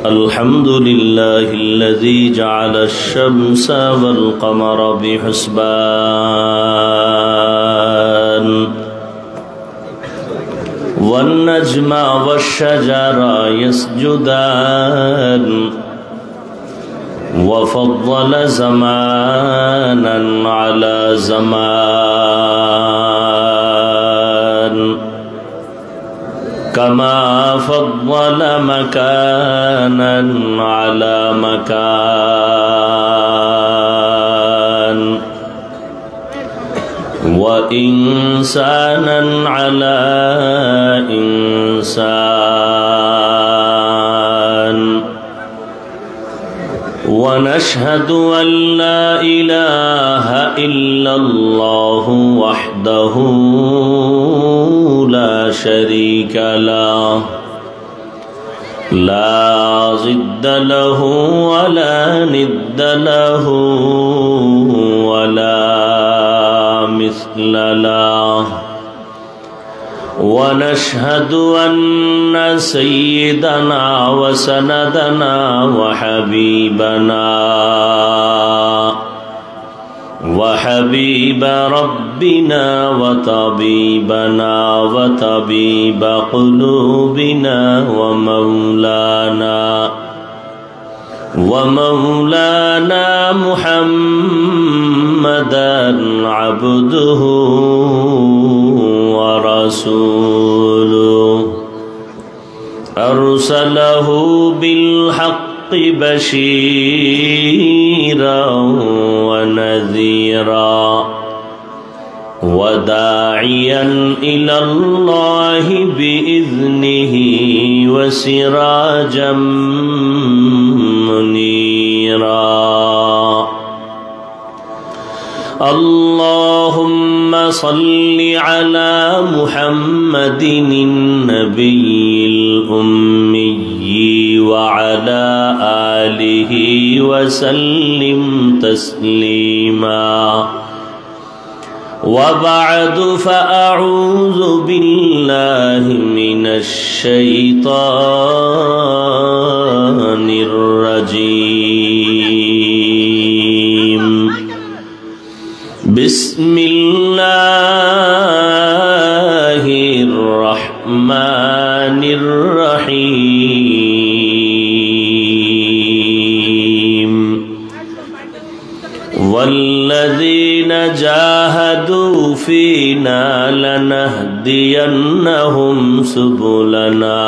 الحمد لله الذي جعل الشمس والقمر بحسبان والنجم والشجر يسجدان وفضل زمانا على زمان كما فضل مكانا على مكان وإنسانا على إنسان ونشهد أن لا إله إلا الله وحده لا شريك له لا ضد له ولا ند له ولا مثل له ونشهد أن سيدنا وسندنا وحبيب ربنا وطبيبنا وطبيب قلوبنا ومولانا محمدا عبده ورسوله أرسله بالحق بشيرا ونذيرا وداعيا إلى الله بإذنه وسراجا منيرا اللهم صل على محمد النبي الأمي وعلى آله وسلم تسليما وبعد فأعوذ بالله من الشيطان الرجيم بسم الله الرحمن الرحيم والذين جاهدوا فينا لنهدينهم سبلنا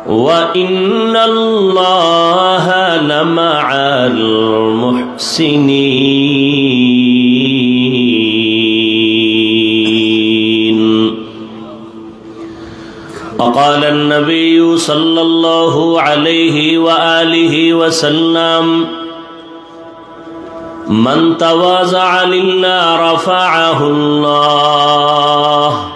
وإن الله لمع المحسنين وقال النبي صلى الله عليه وآله وسلم من تواضع لله رفعه الله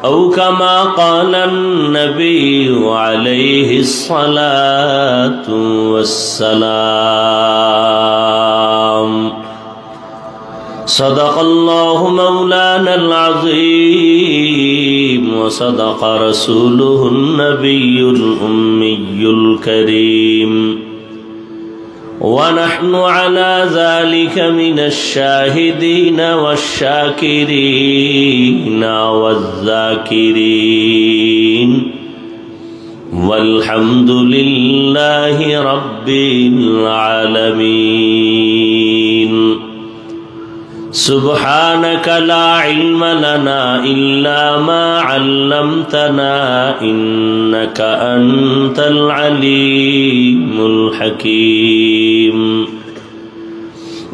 أو كما قال النبي عليه الصلاة والسلام صدق الله مولانا العظيم وصدق رسوله النبي الأمي الكريم ونحن على ذلك من الشاهدين والشاكرين والذاكرين والحمد لله رب العالمين سبحانك لا علم لنا إلا ما علمتنا إنك أنت العليم الحكيم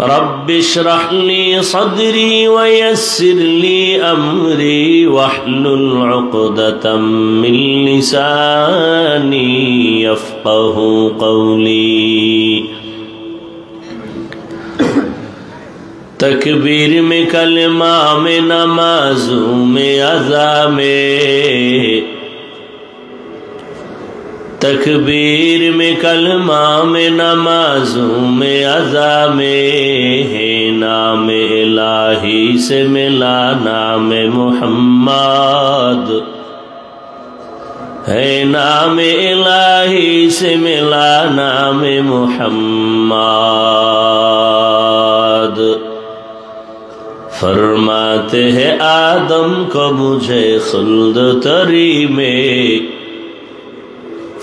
رب اشرح لي صدري ويسر لي أمري واحلل عقدة من لساني يفقه قولي تکبیر میں کلمہ میں نمازوں میں اذا میں तकबीर में कलमा में नमाजों में अज़ा में है नाम इलाही से मिला नाम मुहम्मद, है नाम इलाही से मिला नाम मुहम्मद। फरमाते हैं आदम को मुझे खुल्द तरी में,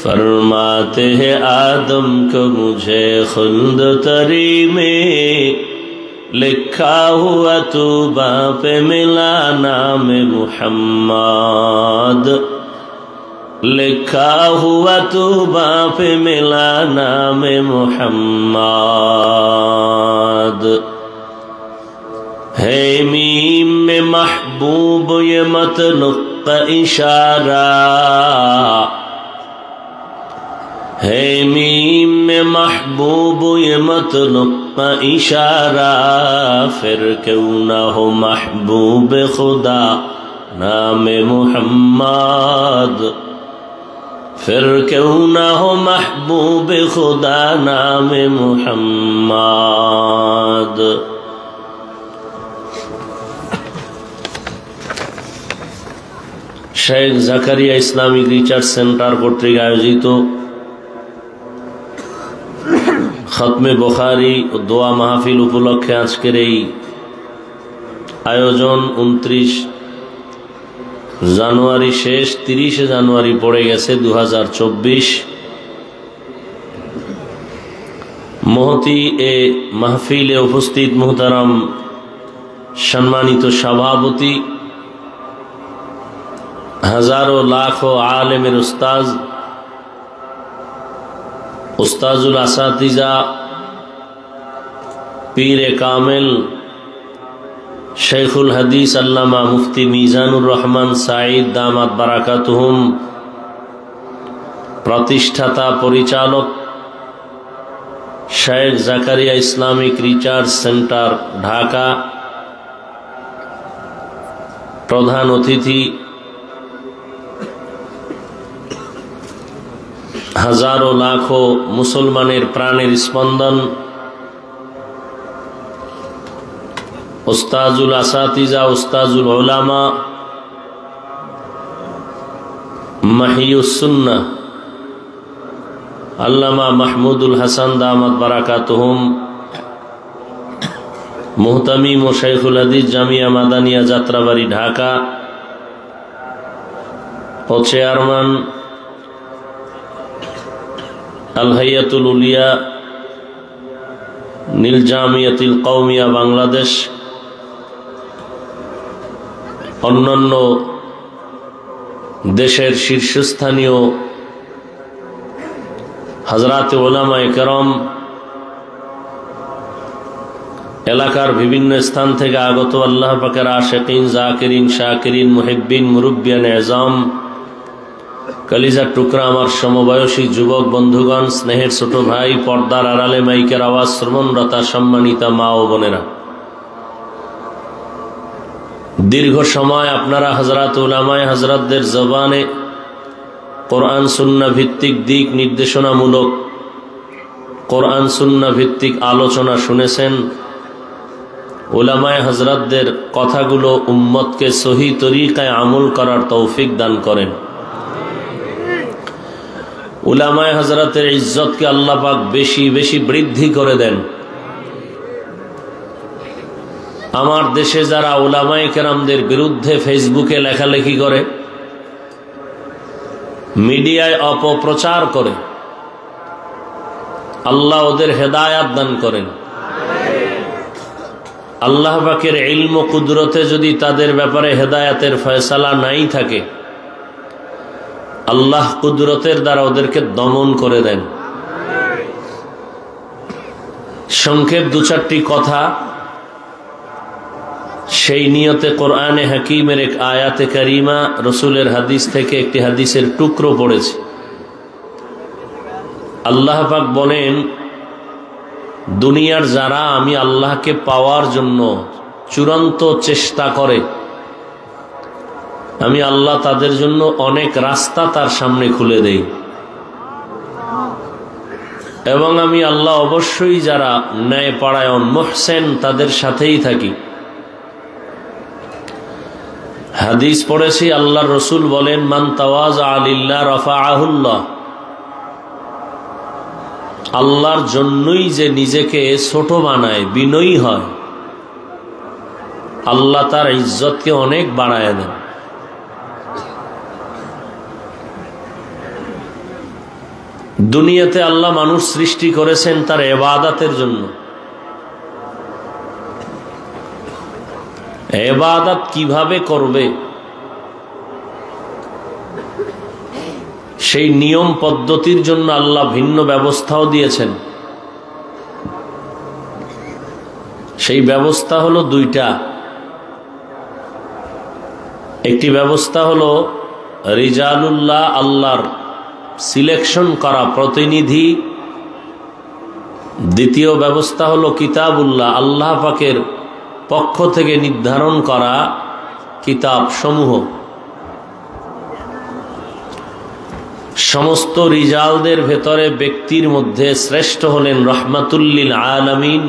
फरमाते हैं आदम को मुझे खुल्द तरी में, लिखा हुआ तूबा पे मिला नाम मुहम्मद, लिखा हुआ तूबा पे मिला नाम मुहम्मद। है मीम में महबूब ये मतलुक का इशारा, है मीम में महबूब ये मतलुक का इशारा, फिर क्यों ना हो महबूब खुदा नाम मुहम्मद, फिर क्यों ना हो महबूब खुदा नाम Muhammad. Sheikh Zakaria Islamic research centre কর্তৃক আয়োজিত খতমে বুখারী ও দোয়া মাহফিল উপলক্ষে আজকের এই আয়োজন 29 জানুয়ারি শেষ 30 জানুয়ারি পড়ে গেছে 2024। মহতি এ মাহফিলে উপস্থিত মুহতারাম সম্মানিত সভাপতি, हजारों लाखों आलिमेर उस्ताद, उस्ताजुल असातिजा, पीर कामिल शेखुल हदीस अल्लामा मुफ्ती मीजानुर रहमान साइद दामात बाराकातुहुम, प्रतिष्ठाता परिचालक Sheikh Zakaria Islamic research centre Dhaka, प्रधान अतिथि हजारों लाखों मुसलमानेर प्राणेर स्पंदन उस्ताजुल असातिजा, उस्ताजुल उलामा, महियुस सुन्नाह अल्लामा महमूदुल हसन दामत बाराकातुहुम, मुहतमिम व शेखुल हदीस जामिया मादानिया जात्राबाड़ी ढाका और चेयरमैन আল হাইয়াতুল উলিয়া নীল জামিয়াতুল কওমিয়া বাংলাদেশ, অন্যান্য দেশের শীর্ষস্থানীয় হযরত উলামায়ে কেরাম, এলাকার বিভিন্ন স্থান থেকে আগত আল্লাহ পাকের আশিকিন, জাকিরিন, শাকিরিন, মুহিব্বিন, মুরব্বিয়ান এজাম, कलिजार टुकरा आमार समबयसी युवक बंधुगण, स्नेहर छोट भाई, पर्दार आड़ाले माइकेर आवाज श्रवणरता सम्मानिता मा ओ बोनेरा, दीर्घ समय आपनारा हजरत उलामाए हजरतदेर जबाने कुरआन सुन्नाह भित्तिक दिक निर्देशनामूलक कुरआन सुन्नाह भित्तिक आलोचना शुनेছেন। उलामाए हजरतदेर कथागुलो उम्मतके सही तरीकाय আমল करार तौफिक दान करें। उलामाए हजरतेर इज्जत के अल्लाह पाक बेशी बेशी बृद्धि करे देन। आमार देशे जारा उलामाए केरामदेर बिरुद्धे फेसबुके लेखालेखी करे, मीडियाय अपप्रचार करे, अल्लाह ओदेर हेदायत दान करें। अल्लाह पाकेर इल्म कुदरते यदि तादेर ब्यापारे हेदायतेर फयसाला नाई थाके, अल्लाह कुदरतेर द्वारा ओदेरके दमन करे देन। संक्षेप दो चारटी कथा সেই নিয়তে কোরআনে হাকিমের এক আয়াতে কারিমা, রসুলের হাদিস থেকে একটি হাদিসের টুকরো পড়েছে। আল্লাহ পাক বলেন, দুনিয়ার যারা আমি আল্লাহকে পাওয়ার জন্য চূড়ান্ত চেষ্টা করে, আমি আল্লাহ তাদের জন্য অনেক রাস্তা তার সামনে খুলে দেই। এবং আমি আল্লাহ অবশ্যই যারা ন্যায়পরায়ণ মুহসিন তাদের সাথেই থাকি। হাদিস পড়েছি, আল্লাহর রাসূল বলেন, মান তাওয়াযা লিল্লাহ রাফাআহুল্লাহ। আল্লাহর জন্যই যে নিজেকে ছোট বানায়, বিনয়ী হয়, আল্লাহ তার ইজ্জতকে অনেক বাড়ায় দেন। দুনিয়াতে আল্লাহ মানুষ সৃষ্টি করেছেন তার ইবাদতের জন্য। ইবাদত কিভাবে করবে সেই নিয়ম পদ্ধতির জন্য আল্লাহ ভিন্ন ব্যবস্থাও দিয়েছেন। সেই ব্যবস্থা হলো দুইটা। একটি ব্যবস্থা হলো রিজালুল্লাহ, আল্লাহর সিলেকশন করা প্রতিনিধি। দ্বিতীয় ব্যবস্থা হলো কিতাবুল্লাহ, আল্লাহ পাকের পক্ষ থেকে নির্ধারণ করা কিতাব সমূহ। সমস্ত রিজালদের ভেতরে ব্যক্তির মধ্যে শ্রেষ্ঠ হলেন রাহমাতুল লিল আলামিন।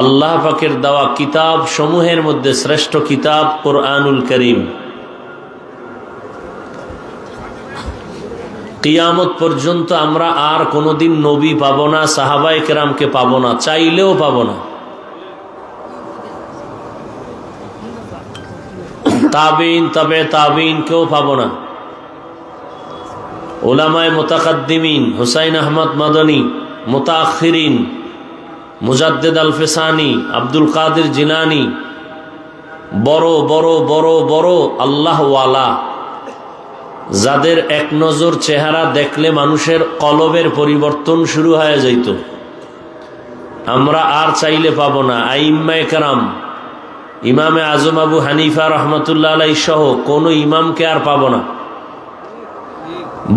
আল্লাহ পাকের দেওয়া কিতাব সমূহের মধ্যে শ্রেষ্ঠ কিতাব কুরআনুল কারীম। কিয়ামত পর্যন্ত আমরা আর কোনোদিন নবী পাবো না, সাহাবায়ে কেরামকে পাবো না, চাইলেও পাবো না। তাবিন, তবে তাবিন কেউ পাবো না। উলামায়ে মুতাকাদ্দিমিন, হুসাইন আহমদ মাদানী, মুতাআখিরিন, মুজাদ্দিদ আল ফিসানি, আব্দুল কাদের জিলানী, বড় বড় বড় বড় আল্লাহ ওয়ালা, যাদের এক নজর চেহারা দেখলে মানুষের কলবের পরিবর্তন শুরু হয়ে যাইত, আমরা আর চাইলে পাবো না। আইম্মায়ে কেরাম, ইমামে আজম আবু হানিফা রহমতুল্লাহ আলাইহি সহ কোনো ইমামকে আর পাবো না।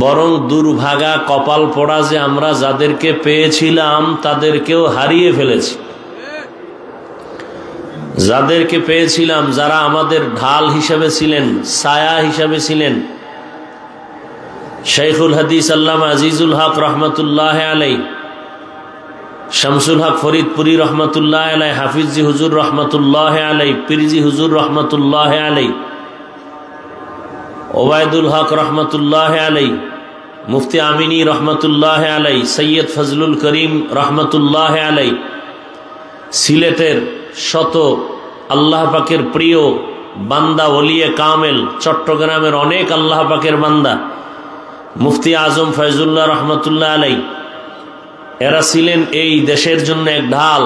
বরং দুর্ভাগা কপাল পড়া যে আমরা যাদেরকে পেয়েছিলাম তাদেরকেও হারিয়ে ফেলেছি। যাদেরকে পেয়েছিলাম, যারা আমাদের ঢাল হিসেবে ছিলেন, ছায়া হিসেবে ছিলেন, শাইখুল হাদিস আল্লামা আজিজুল হক রহমতুল্লাহ আলাইহি, শামসুল হক ফরিদপুরি রহমতুল্লাহ আলাইহি, হাফিজি হুজুর রহমতুল্লাহ আলাইহি, পীরজি হুজুর রহমতুল্লাহ আলাইহি, ওবায়দুল হক রহমতুল্লাহ আলাইহি, মুফতি আমিনী রহমতুল্লাহ আলাইহি, সৈয়দ ফজলুল করিম রহমতুল্লাহ আলাইহি, সিলেটের শত আল্লাহ পাকের প্রিয় বান্দা ওলিয়ে কামেল, চট্টগ্রামের অনেক আল্লাহ পাকের বান্দা, মুফতি আজম ফয়জুল্লাহ রহমতুল্লাহ আলাইহি, এরা ছিলেন এই দেশের জন্য এক ঢাল।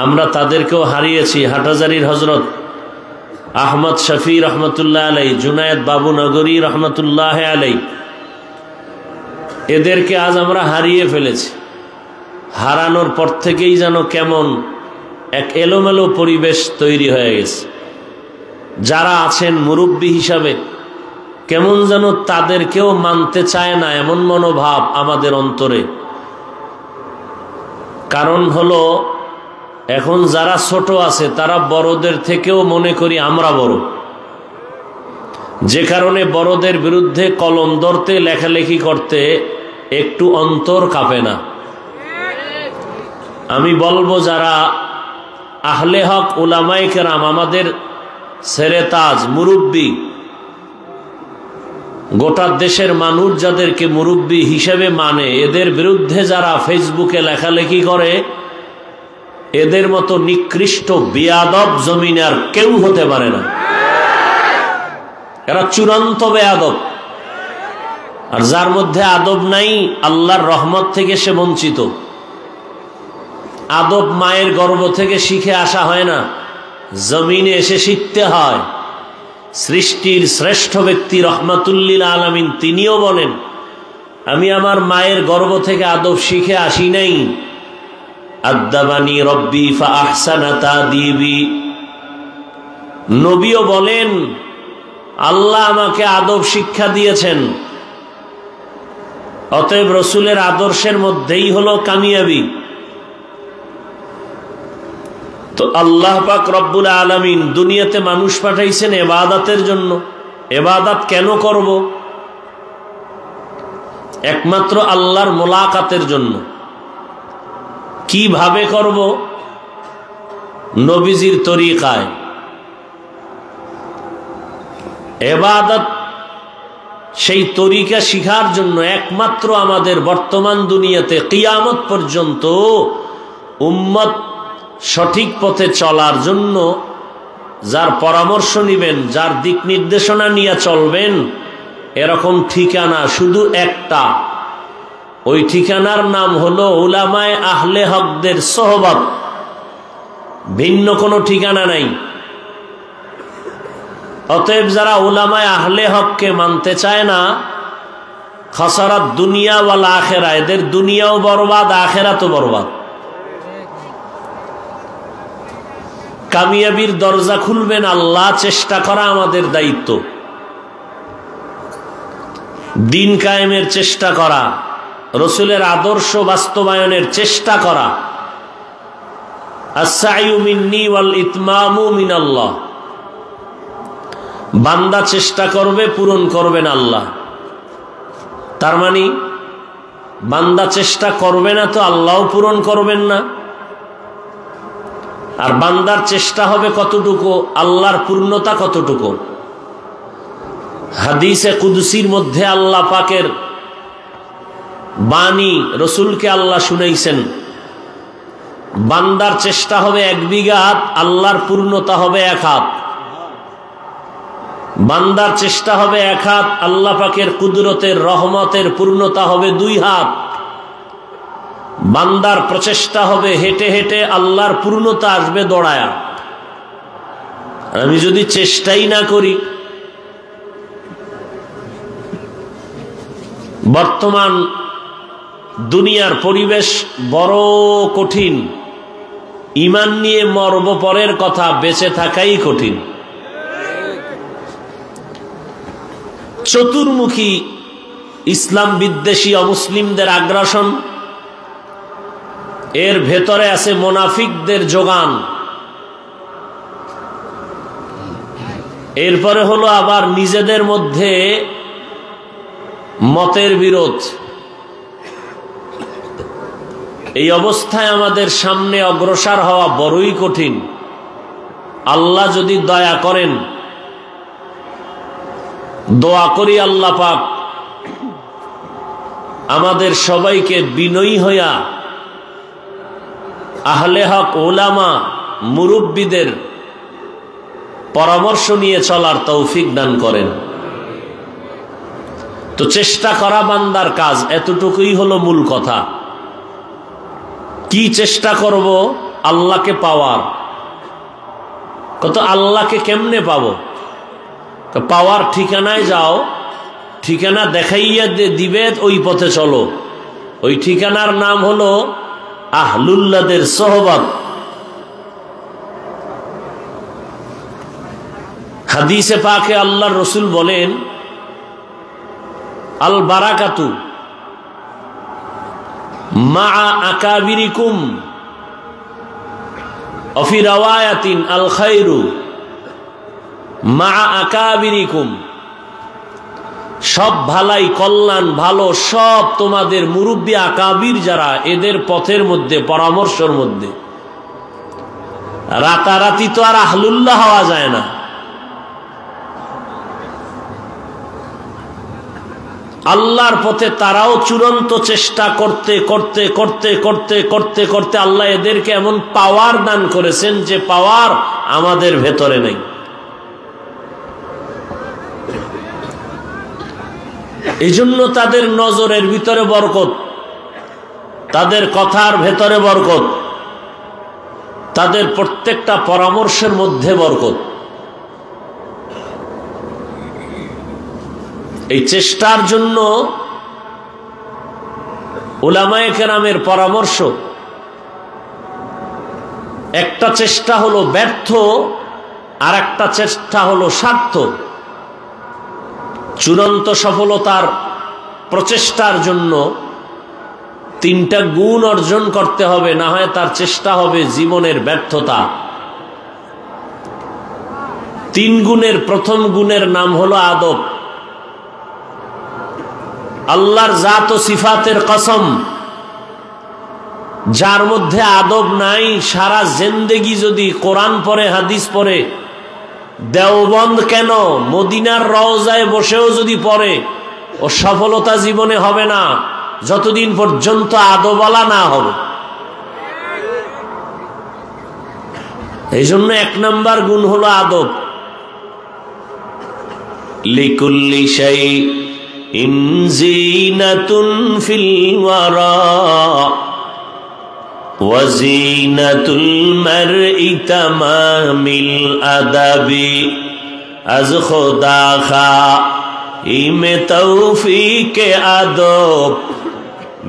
আমরা তাদেরকেও হারিয়েছি। হাটহাজারীর হজরত আহমদ শফি রহমতুল্লাহ আলাইহি, জুনায়েদ বাবু নগরী রহমতুল্লাহ আলাইহি, এদেরকে আজ আমরা হারিয়ে ফেলেছি। হারানোর পর থেকেই যেন কেমন এক এলোমেলো পরিবেশ তৈরি হয়ে গেছে। যারা আছেন মুরব্বী হিসাবে, কেমন যেন তাদেরকেও মানতে চায় না, এমন মনোভাব আমাদের অন্তরে। কারণ হলো, এখন যারা ছোট আছে তারা বড়দের থেকেও মনে করি আমরা বড়, যে কারণে বড়দের বিরুদ্ধে কলম ধরতে, লেখালেখি করতে একটু অন্তর কাঁপে না। আমি বলবো, যারা আহলে হক উলামায়ে কেরাম, আমাদের সেরে তাজ মুরব্বী, গোটা দেশের মানুষ যাদেরকে মুরব্বী হিসেবে মানে, এদের বিরুদ্ধে যারা ফেসবুকে লেখালেখি করে, এদের মতো নিকৃষ্ট বেয়াদব জমিনে আর কেউ হতে পারে না। এরা চূড়ান্ত বেয়াদব। আর যার মধ্যে আদব নাই, আল্লাহর রহমত থেকে সে বঞ্চিত। আদব মায়ের গর্ভ থেকে শিখে আসা হয় না, জমিনে এসে শিখতে হয়। সৃষ্টির শ্রেষ্ঠ ব্যক্তি রহমাতুল লিল আলামিন তিনিও বলেন, আমি আমার মায়ের গর্ভ থেকে আদব শিখে আসি নাই। আদাবানি রব্বি ফাআহসানা তাদিবি। নবীও বলেন, আল্লাহ আমাকে আদব শিক্ষা দিয়েছেন। অতএব রসুলের আদর্শের মধ্যেই হলো কামিয়াবি। তো আল্লাহ পাক রব্বুল আলামিন দুনিয়াতে মানুষ পাঠাইছেন ইবাদতের জন্য। ইবাদত কেন করব? একমাত্র আল্লাহর মোলাকাতের জন্য। কিভাবে করব? নবীজির তরিকায়। ইবাদত সেই তরিকা শিখার জন্য একমাত্র আমাদের বর্তমান দুনিয়াতে কিয়ামত পর্যন্ত উম্মত সঠিক পথে চলার জন্য যার পরামর্শ নিবেন, যার দিক নির্দেশনা নিয়ে চলবেন, এরকম ঠিকানা শুধু একটা। ওই ঠিকানার নাম হলো উলামায়ে আহলে হকদের সোহবত, ভিন্ন কোনো ঠিকানা নাই। অতএব যারা উলামায়ে আহলে হককে মানতে চায় না, খাসারাত দুনিয়া ওয়াল আখিরা, এদের দুনিয়াও বরবাদ, আখিরাতও বরবাদ। কামিয়াবির দরজা খুলবেন আল্লাহ, চেষ্টা করা আমাদের দায়িত্ব। দিন কায়েমের চেষ্টা করা, রসুলের আদর্শ বাস্তবায়নের চেষ্টা করা। আস-সাইয়ু মিন্নি ওয়াল ইতমামু মিনাল্লাহ। বান্দা চেষ্টা করবে, পূরণ করবেন আল্লাহ। তার মানে বান্দা চেষ্টা করবে না তো আল্লাহও পূরণ করবেন না। আর বান্দার চেষ্টা হবে কতটুকু, আল্লাহর পূর্ণতা কতটুকু। হাদিসে কুদসির মধ্যে আল্লাহ পাকের বাণী রসুলকে আল্লাহ শুনাইছেন, বান্দার চেষ্টা হবে 1 বিঘা হাত, আল্লাহর পূর্ণতা হবে 1 হাত। বান্দার চেষ্টা হবে 1 হাত, আল্লাহ পাকের কুদরতের রহমতের পূর্ণতা হবে 2 হাত। বান্দার প্রচেষ্টা হবে হেঁটে হেঁটে, আল্লাহর পূর্ণতা আসবে দৌড়ায়া। আমি যদি চেষ্টাই না করি, বর্তমান দুনিয়ার পরিবেশ বড় কঠিন। ঈমান নিয়ে মরব পরের কথা, বেঁচে থাকাই কঠিন। চতুর্মুখী ইসলাম বিদ্বেষী অমুসলিমদের আগ্রাসন, এর ভেতরে আছে মুনাফিকদের যোগান। এরপরে হলো আবার নিজেদের মধ্যে মতের বিরোধ। এই অবস্থায় আমাদের সামনে অগ্রসর হওয়া বড়ই কঠিন। আল্লাহ যদি দয়া করেন, দোয়া করি আল্লাহ পাক আমাদের সবাইকে বিনয়ী হইয়া আহলে হক উলামা মুরব্বিদের পরামর্শ নিয়ে চলার তৌফিক দান করেন। তো চেষ্টা করা বান্দার কাজ, এতটুকুই হলো মূল কথা। কি চেষ্টা করব? আল্লাহকে পাওয়ার। কত আল্লাহকে কেমনে পাবো? পাওয়ার ঠিকানায় যাও, ঠিকানা দেখাইয়া দিবে, ওই পথে চলো। ওই ঠিকানার নাম হলো আহলুল্লাহদের সোহবত। হাদিসে পাকে আল্লাহর রসুল বলেন, আল বারাকাতু মা আকাবিরিকুম অফি রাওয়ায়াতিন আল খায়রু মা আকাবিরিকুম। সব ভালাই, কল্যাণ, ভালো সব তোমাদের মুরব্বী আকাবির যারা, এদের পথের মধ্যে, পরামর্শের মধ্যে। রাতারাতি তো আর আহলুল্লাহ হওয়া যায় না। আল্লাহর পথে তারাও চূড়ান্ত চেষ্টা করতে করতে করতে করতে করতে করতে আল্লাহ এদেরকে এমন পাওয়ার দান করেছেন যে পাওয়ার আমাদের ভেতরে নেই। এই জন্য তাদের নজরের ভিতরে বরকত, তাদের কথার ভেতরে বরকত, তাদের প্রত্যেকটা পরামর্শের মধ্যে বরকত। এই চেষ্টার জন্য উলামায়ে কেরামের পরামর্শ। একটা চেষ্টা হলো ব্যর্থ, আর একটা চেষ্টা হলো সার্থ। চূড়ান্ত সফলতার প্রচেষ্টার জন্য 3টা গুণ অর্জন করতে হবে, না হয় তার চেষ্টা হবে জীবনের ব্যর্থতা। 3 গুণের প্রথম গুণের নাম হলো আদব। আল্লাহর জাত ও সিফাতের কসম, যার মধ্যে আদব নাই, সারা জিন্দেগি যদি কোরআন পড়ে হাদিস পড়ে, দেওবন্দ কেন মদিনার রওজায় বসেও যদি পড়ে, ও সফলতা জীবনে হবে না যতদিন পর্যন্ত আদবওয়ালা না হবে। এই জন্য 1 নাম্বার গুণ হলো আদব। লিকুল্লি শাইইন যিনাতুন ফিল ওয়ারা ওয়া যিনাতুল মারই তামামিল আদাবি আজ খোদা খাইমে তৌফিকে আদব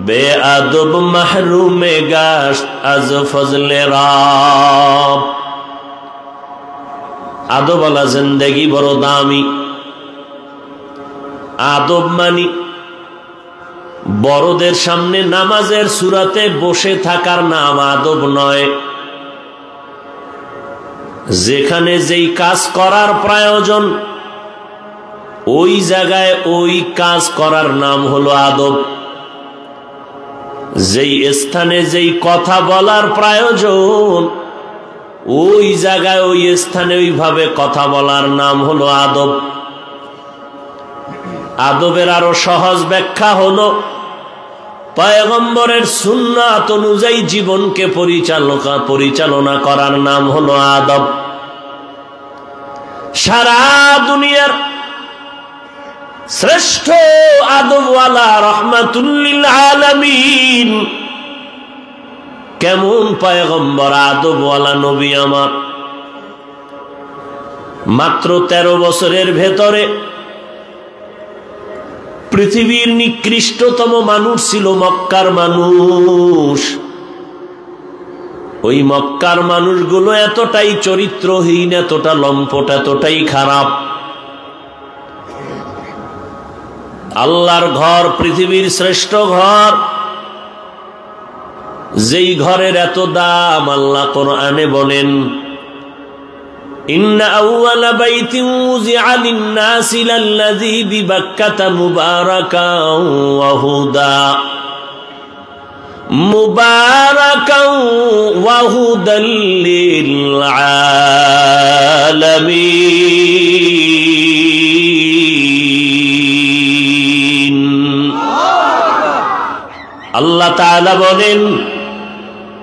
বে আদব মাহরুমে গাশ আজ ফজলে রাব। আদবওয়ালা জিন্দেগি বড় দামি। আদব মানি বড়দের সামনে নামাজের সূরাতে বসে থাকার নাম আদব নয়। যেখানে যেই কাজ করার প্রয়োজন ওই জায়গায় ওই কাজ করার নাম হলো আদব। যেই স্থানে যেই কথা বলার প্রয়োজন ওই জায়গায় ওই স্থানে ওইভাবে কথা বলার নাম হলো আদব। আদবের আরো সহজ ব্যাখ্যা হলো পয়গম্বরের সুন্নাত অনুযায়ী জীবনকে পরিচালনা করার নাম হলো আদব। সারা দুনিয়ার শ্রেষ্ঠ আদবওয়ালা রহমাতুল লিল আলামিন কেমন পয়গম্বর, আদবওয়ালা নবী আমার। মাত্র 13 বছরের ভেতরে পৃথিবীর নিকৃষ্টতম মানুষ ছিল মক্কার মানুষ। ওই মক্কার মানুষগুলো এতটাই চরিত্রহীন, এতটা লম্পট, এতটাই খারাপ। আল্লাহর ঘর পৃথিবীর শ্রেষ্ঠ ঘর, যেই ঘরের এত দাম আল্লাহ কোরআনে বলেন ইন্না আউওয়ালা বাইতিন উযিআ লিন-নাসি লাল্লাযী বিবাক্কাতা মুবারাকান ওয়া হুদা লিল আলামিন। আল্লাহ তাআলা বলেন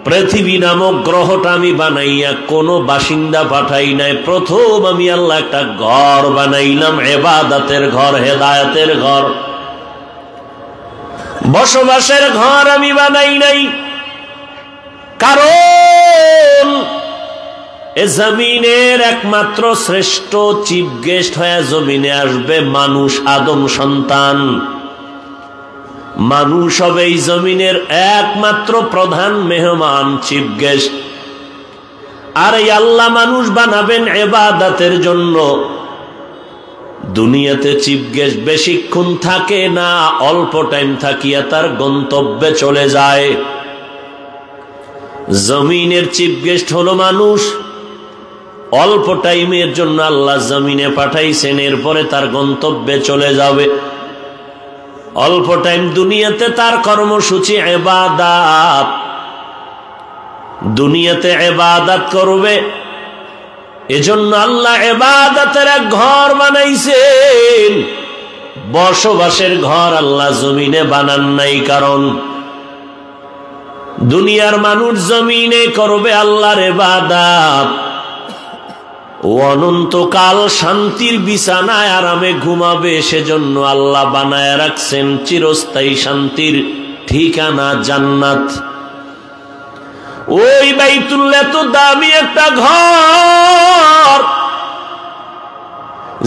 পৃথিবী নামক গ্রহটা আমি বানাইয়া কোনো বাসিন্দা পাঠাই নাই। প্রথম আমি আল্লাহ একটা ঘর বানাইলাম, ইবাদতের ঘর, হেদায়েতের ঘর, বসবাসের ঘর আমি বানাই নাই। কারণ এ জমিনের একমাত্র শ্রেষ্ঠ চিফ গেস্ট হয়ে জমিনে আসবে মানুষ, আদম সন্তান। মানুষ হবে এই জমিনের একমাত্র প্রধান মেহমান, চিফ গেস্ট। আর এই আল্লাহ মানুষ বানাবেন ইবাদতের জন্য। দুনিয়াতে চিফ গেস্ট বেশিক্ষণ থাকে না, অল্প টাইম থাকিয়া তার গন্তব্যে চলে যায়। জমিনের চিফ গেস্ট হলো মানুষ, অল্প টাইমের জন্য আল্লাহ জমিনে পাঠাইছেন, এরপরে তার গন্তব্যে চলে যাবে। অল্প টাইম দুনিয়াতে তার কর্মসূচি ইবাদত, দুনিয়াতে ইবাদত করবে। এজন্য আল্লাহ ইবাদতের এক ঘর বানাইছেন, বসবাসের ঘর আল্লাহ জমিনে বানান নাই। কারণ দুনিয়ার মানুষ জমিনে করবে আল্লাহর ইবাদত, অনন্তকাল শান্তির বিছানায় আরামে ঘুমাবে। সেজন্য আল্লাহ বানায় রাখছেন চিরস্থায়ী শান্তির ঠিকানা জান্নাত। ওই বাইতুল্লাহ তো দামি একটা ঘর,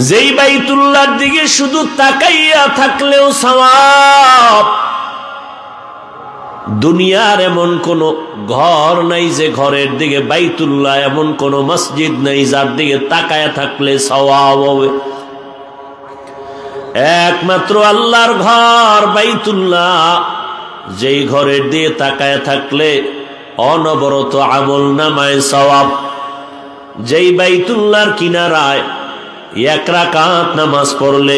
যেই বাইতুল্লাহর দিকে শুধু তাকাইয়া থাকলেও সওয়াব। দুনিয়ার এমন কোন ঘর নাই যে ঘরের দিকে বাইতুল্লাহ, এমন কোন মসজিদ নাই যার দিকে তাকায়া থাকলে সওয়াব হবে। একমাত্র আল্লাহর ঘর বাইতুল্লাহ, যেই ঘরের দিকে তাকায়া থাকলে অনবরত আমল নামায় সওয়াব। যেই বাইতুল্লাহর কিনারায় 1 রাকাত নামাজ পড়লে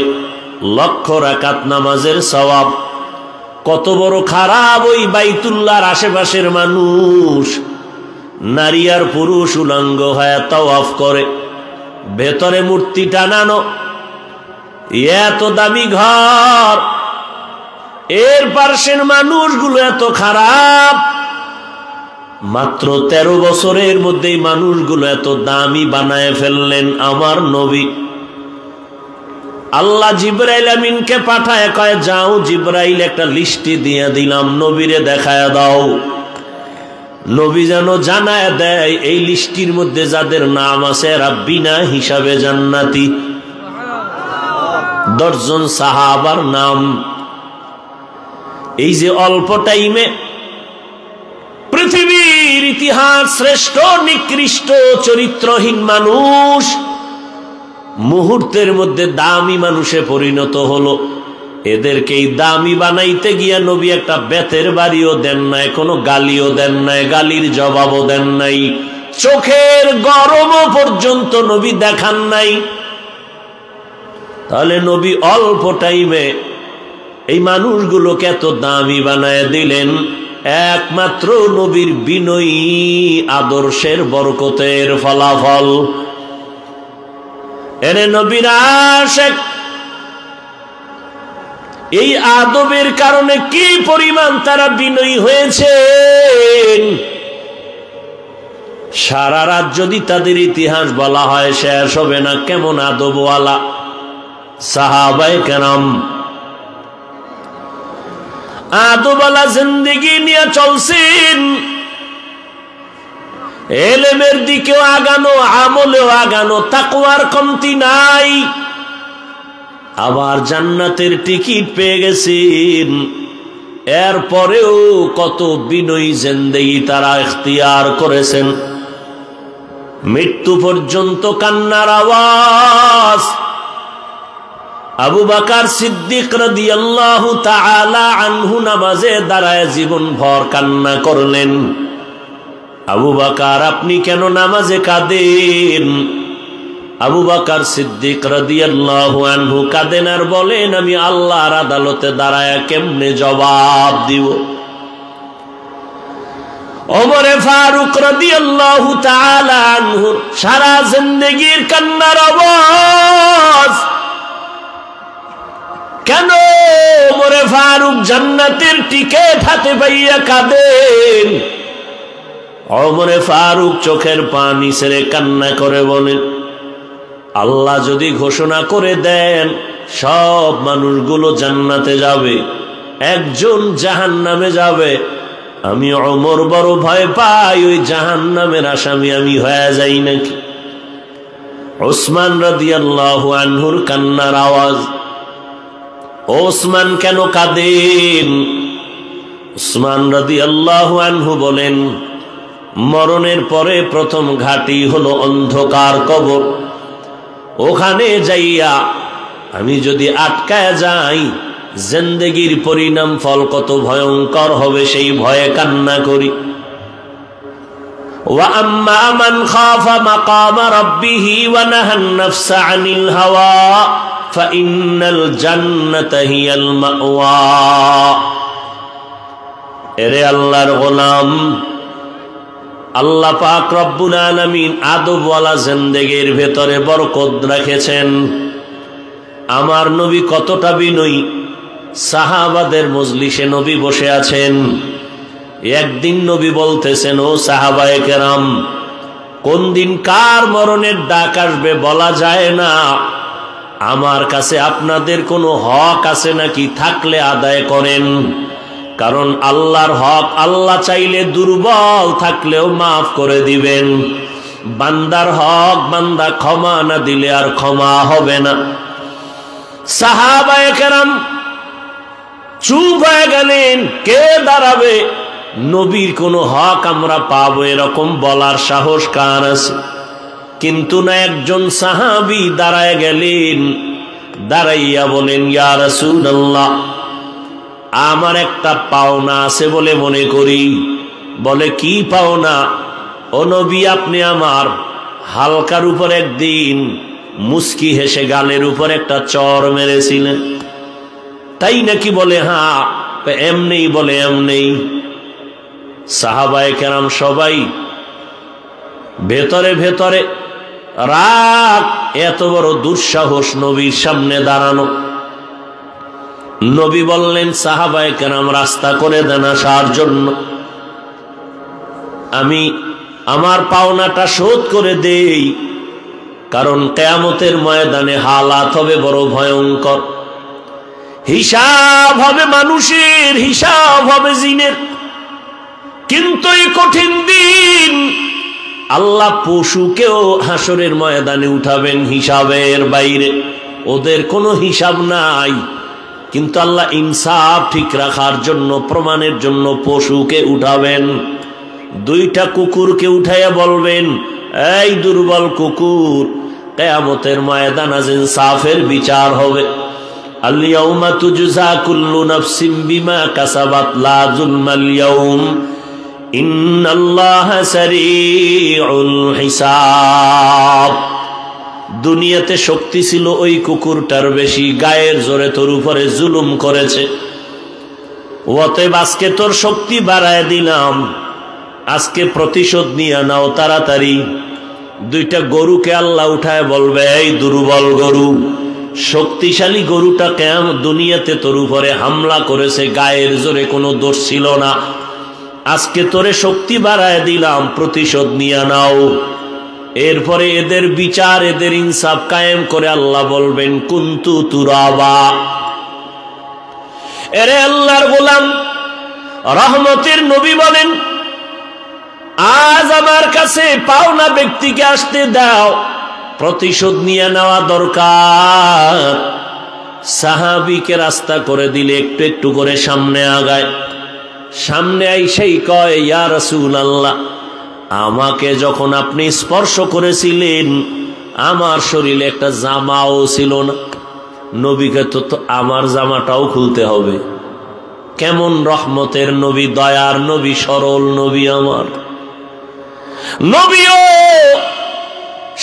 লক্ষ রাকাত নামাজের সওয়াব। কত বড় খারাপ ওই বাইতুল্লাহর আশেপাশের মানুষ, নারী আর পুরুষ উলঙ্গ হয়ে তাওয়াফ করে, ভেতরে মূর্তি টানানো, এত দামি ঘর, এর পার্শ্বের মানুষগুলো এত খারাপ। মাত্র 13 বছরের মধ্যেই মানুষগুলো এত দামি বানায় ফেললেন আমার নবী। আল্লাহ জিবরাইল আমিনকে পাঠায়, কয় যাও জিবরাইল একটা লিস্টি দিয়ে দিলাম, নবীরে দেখায় দাও। নবী যেন জানায় দেয় এই লিস্টির মধ্যে যাদের নাম আছে এরা বিনা হিসাবে জান্নাতি। 10 জন সাহাবার নাম। এই যে অল্প টাইমে পৃথিবীর ইতিহাস শ্রেষ্ঠ নিকৃষ্ট চরিত্রহীন মানুষ মুহূর্তের মধ্যে দামি মানুষে পরিণত হলো। এদেরকেই দামি বানাইতে গিয়া নবী একটা বেতের বাড়িও দেন নাই, কোনো গালিও দেন নাই, গালির জবাবও দেন নাই, চোখের গরমও পর্যন্ত নবী দেখান নাই। তাহলে নবী অল্প টাইমে এই মানুষগুলোকে এত দামি বানায় দিলেন একমাত্র নবীর বিনয়ী আদর্শের বরকতের ফলাফল। এরে নবীর আশিক, এই আদবের কারণে কি পরিমাণ তারা বিনয়ী হয়েছেন। সারা রাত যদি তাদের ইতিহাস বলা হয় শেষ হবে না। কেমন আদবওয়ালা সাহাবায়ে কেরাম, আদবওয়ালা জিন্দেগি নিয়ে চলছেন। এলেমের দিকেও আগানো, আমলেও আগানো, তাকওয়ার কমতি নাই। আবার জান্নাতের টিকিট পেয়ে গেছেন। এরপরেও কত বিনয়ী জিন্দেগি তারা ইখতিয়ার করেছেন। মৃত্যু পর্যন্ত কান্নার আওয়াজ। আবু বকর সিদ্দিক রাদিয়াল্লাহু তাআলা আনহু নামাজে দাঁড়ায় জীবন ভর কান্না করলেন। আবু বকর, আপনি কেন নামাজে কাঁদেন? আবু বকর সিদ্দিক রাদিয়াল্লাহু আনহু কাঁদেন আর বলেন, আমি আল্লাহর আদালতে দাঁড়ায় কেমনে জবাব দিব। ওমরে ফারুক রাদিয়াল্লাহু তাআলা আনহু সারা জিন্দেগীর কান্নার আওয়াজ। কেন ওমরে ফারুক জান্নাতের টিকিট হাতে পাইয়া কাঁদেন? ওমরে ফারুক চোখের পানি ছেড়ে কান্না করে বলেন, আল্লাহ যদি ঘোষণা করে দেন সব মানুষগুলো জান্নাতে যাবে, একজন জাহান্নামে যাবে, আমি ওমর বড় ভয় পাই ওই জাহান্নামের আসামি আমি হয়ে যাই নাকি। ওসমান রাদিয়াল্লাহু আনহুর কান্নার আওয়াজ। ওসমান কেন কাঁদেন? ওসমান রাদিয়াল্লাহু আনহু বলেন, মরণের পরে প্রথম ঘাটি হলো অন্ধকার কবর। ওখানে যাইয়া আমি যদি আটকায় যাই, জিন্দেগীর পরিণাম ফল কত ভয়ঙ্কর হবে সেই ভয়ে কান্না করি। ওয়া আম্মা মান খাফা মাকামা রাব্বিহি ওয়া নাহান নাফসা আনিল হাওয়া ফাইন্নাল জান্নাতা হিয়াল মাওয়া। এরে আল্লাহর গোলাম, আল্লাহ পাক রব্বুল আলামিন আদবওয়ালা জিন্দেগির ভেতরে বরকত রেখেছেন। আমার নবী কতটা বিনয়ী। সাহাবাদের মজলিসে নবী বসে আছেন। একদিন নবী বলতেছেন, ও সাহাবায়ে কেরাম, কোন দিন কার মরণের ডাক আসবে বলা যায় না। আমার কাছে আপনাদের কোনো হক আছে নাকি? থাকলে আদায় করেন। কারণ আল্লাহর হক আল্লাহ চাইলে দুর্বল থাকলেও মাফ করে দিবেন। বান্দার হক বান্দা ক্ষমা না দিলে আর ক্ষমা হবে না। সাহাবায়ে কেরাম চুপ হয়ে গেলেন। কে দাঁড়াবে? নবীর কোন হক আমরা পাবো এরকম বলার সাহস কার আছে? কিন্তু না, একজন সাহাবী দাঁড়ায় গেলেন। দাঁড়াইয়া বলেন, ইয়া রাসূলুল্লাহ, আমার একটা পাওনা আছে বলে মনে করি। বলে, কি পাওনা? ও নবী, আপনি আমার হালকার উপর একদিন মুস্কি হেসে গালের উপর একটা চর মেরেছিলেন। তাই নাকি? বলে হ্যাঁ। এমনি বলে এমনি। সাহাবায়ে কেরাম সবাই ভেতরে ভেতরে রাগ, এত বড় দুঃসাহস নবীর সামনে দাঁড়ানো। নবী বললেন, সাহাবায়ে কেরাম রাস্তা করে দেন আসার জন্য, আমি আমার পাওনাটা শোধ করে দেই, কারণ কিয়ামতের ময়দানে হালাত হবে বড় ভয়ঙ্কর। হিসাব হবে মানুষের, হিসাব হবে জিনের। কিন্তু এই কঠিন দিন আল্লাহ পশুকেও হাসরের ময়দানে উঠাবেন হিসাবের বাইরে, ওদের কোনো হিসাব নাই। কিন্তু আল্লাহ ইনসাফ ঠিক রাখার জন্য, প্রমাণের জন্য পশুকে উঠাবেন। দুইটা কুকুরকে উঠাইয়া বলবেন, এই দুর্বল কুকুর, কিয়ামতের ময়দানে ইনসাফের বিচার হবে। আল-ইয়াউমা তুজজা কুল্লু নাফসিন বিমা কাসাবাত লা যুলমাল ইয়াউম ইন্নাল্লাহা সারিউল হিসাব। দুনিয়াতে শক্তি ছিল ওই কুকুরটার বেশি, গায়ের জোরে তোর উপরে জুলুম করেছে, অতএব আজকে তোর শক্তি বাড়ায় দিলাম, আজকে প্রতিশোধ নিয়ে নাও তাড়াতাড়ি। দুইটা গরুকে আল্লাহ উঠায় বলবে, এই দুর্বল গরু, শক্তিশালী গরুটা কেমন দুনিয়াতে তোর উপরে হামলা করেছে, গায়ের জোরে কোনো দোষ ছিল না, আজকে তোরে শক্তি বাড়ায় দিলাম, প্রতিশোধ নিয়ে নাও। এরপরে এদের বিচার, এদের ইনসাফ কায়েম করে আল্লাহ বলবেন, কুনতু তুরাবা। এরে আল্লাহর গোলাম, রহমতের নবী বলেন, আজ আমার কাছে পাওনা ব্যক্তিকে আসতে দাও, প্রতিশোধ নিয়ে নেওয়া দরকার। সাহাবীকে রাস্তা করে দিলে একটু একটু করে সামনে আগায়। সামনে আইসেই কয়, ইয়া রাসূলুল্লাহ, আমাকে যখন আপনি স্পর্শ করেছিলেন আমার শরীরে একটা জামাও ছিল না। নবীকে তো আমার জামাটাও খুলতে হবে। কেমন রহমতের নবী, দয়ার নবী, সরল নবী আমার। নবীও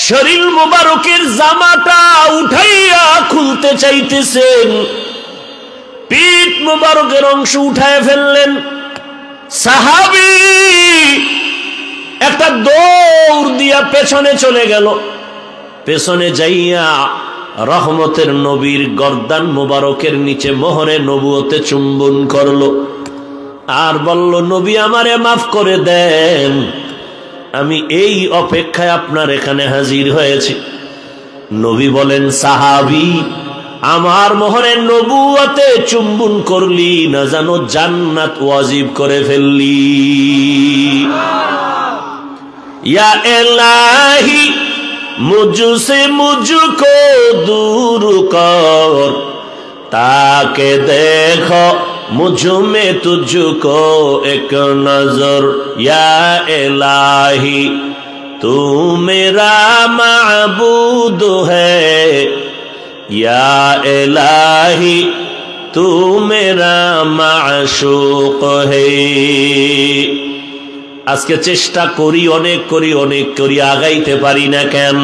শরীর মুবারকের জামাটা উঠাইয়া খুলতে চাইতেছেন, পিঠ মুবারকের অংশ উঠায় ফেললেন। সাহাবী একটা দৌড় দিয়া পেছনে চলে গেল। পেছনে যাইয়া রহমতের নবীর গর্দান মুবারকের নিচে মোহরে নবুয়তে চুম্বন করলো আর বলল, নবী আমারে মাফ করে দেন, আমি এই অপেক্ষায় আপনার এখানে হাজির হয়েছি। নবী বলেন, সাহাবী, আমার মোহরে নবুয়তে চুম্বন করলি না জানো জান্নাত ওয়াজিব করে ফেললি। या इलाही मुझसे मुझको दूर कर, ताके देखो मुझ में तुझको एक नजर। या इलाही तू मेरा माबूद है, या इलाही तू मेरा माशूक है। আজকে চেষ্টা করি, অনেক করি, আগাইতে পারি না কেন?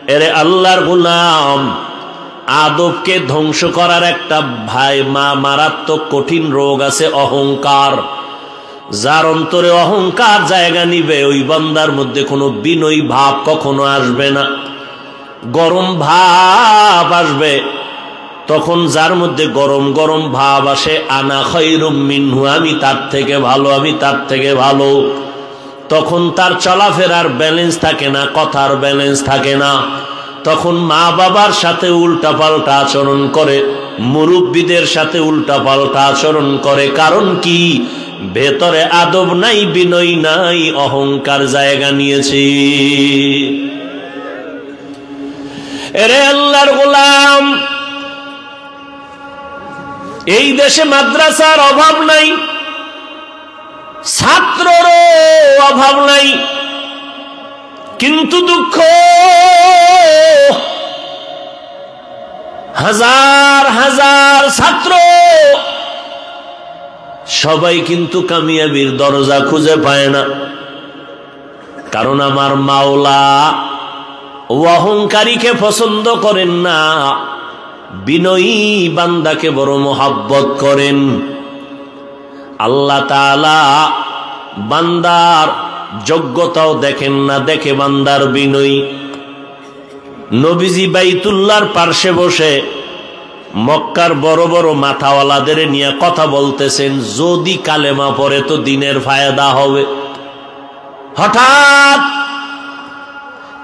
এরে আল্লাহর গোলাম, আদবকে ধ্বংস করার একটা মারাত্মক কঠিন রোগ আছে, অহংকার। যার অন্তরে অহংকার জায়গা নিবে, ওই বান্দার মধ্যে কোনো বিনয়ী ভাব কখনো আসবে না, গরম ভাব আসবে। তখন যার মধ্যে গরম গরম ভাব আসে, আনা খায়রুম মিনহু, আমি তার থেকে ভালো, আমি তার থেকে ভালো, তখন তার চলাফেরার ব্যালেন্স থাকে না, কথার ব্যালেন্স থাকে না। তখন মা বাবার সাথে উল্টাপাল্টা আচরণ করে, মুরব্বীদের সাথে উল্টাপাল্টা আচরণ করে। কারণ কি? ভেতরে আদব নাই, বিনয় নাই, অহংকার জায়গা নিয়েছে। এরে আল্লাহর গোলাম, এই দেশে মাদ্রাসার অভাব নাই, ছাত্ররও অভাব নাই, কিন্তু দুঃখ, হাজার হাজার ছাত্র সবাই কিন্তু কামিয়াবির দরজা খুঁজে পায় না। কারণ আমার মাওলা অহংকারীকে পছন্দ করেন না, বিনয়ী বান্দাকে বড় মোহাব্বত করেন। আল্লাহ তাআলা বান্দার যোগ্যতাও দেখেন না, দেখে বান্দার বিনয়ী। নবীজি বাইতুল্লাহর পার্শ্বে বসে মক্কার বড় বড় মাথাওয়ালাদের নিয়ে কথা বলতেছেন, যদি কালেমা পড়ে তো দিনের ফায়দা হবে। হঠাৎ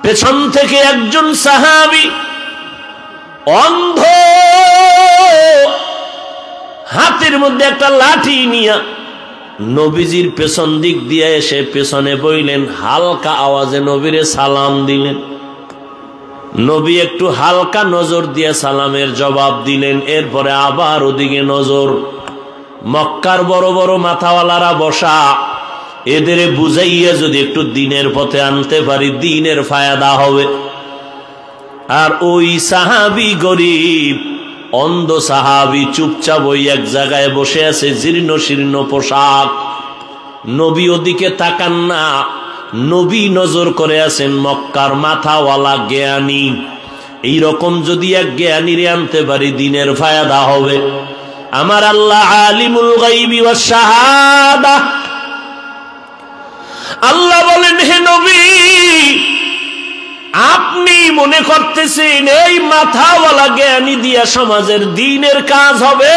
পেছন থেকে একজন সাহাবী অন্ধ, হাতের মধ্যে একটা লাঠি নিয়ে নবীজির পেছন দিক দিয়ে এসে পেছনে বইলেন, হালকা আওয়াজে নবীরে সালাম দিলেন। নবী একটু হালকা নজর দিয়ে সালামের জবাব দিলেন, এরপরে আবার ওদিকে নজর। মক্কার বড় বড় মাথাওয়ালারা বসা, এদের বুঝাইয়া যদি একটু দিনের পথে আনতে পারি দিনের ফায়দা হবে। আর ওই সাহাবী গরিব অন্ধ সাহাবী চুপচাপ ওই এক জায়গায় বসে আছে, জীর্ণ শীর্ণ পোশাক। নবী ওদিকে তাকান না, নবী নজর করে আছেন মক্কার মাথাওয়ালা জ্ঞানী। এইরকম যদি এক জ্ঞানীরে আনতে পারি দিনের ফায়দা হবে। আমার আল্লাহ আলিমুল গায়বি ওয়াস শাহাদা। আল্লাহ বলেন, হে নবী, আপনি মনে করতেছেন এই মাথাওয়ালা জ্ঞানী দিয়া সমাজের দ্বীনের কাজ হবে,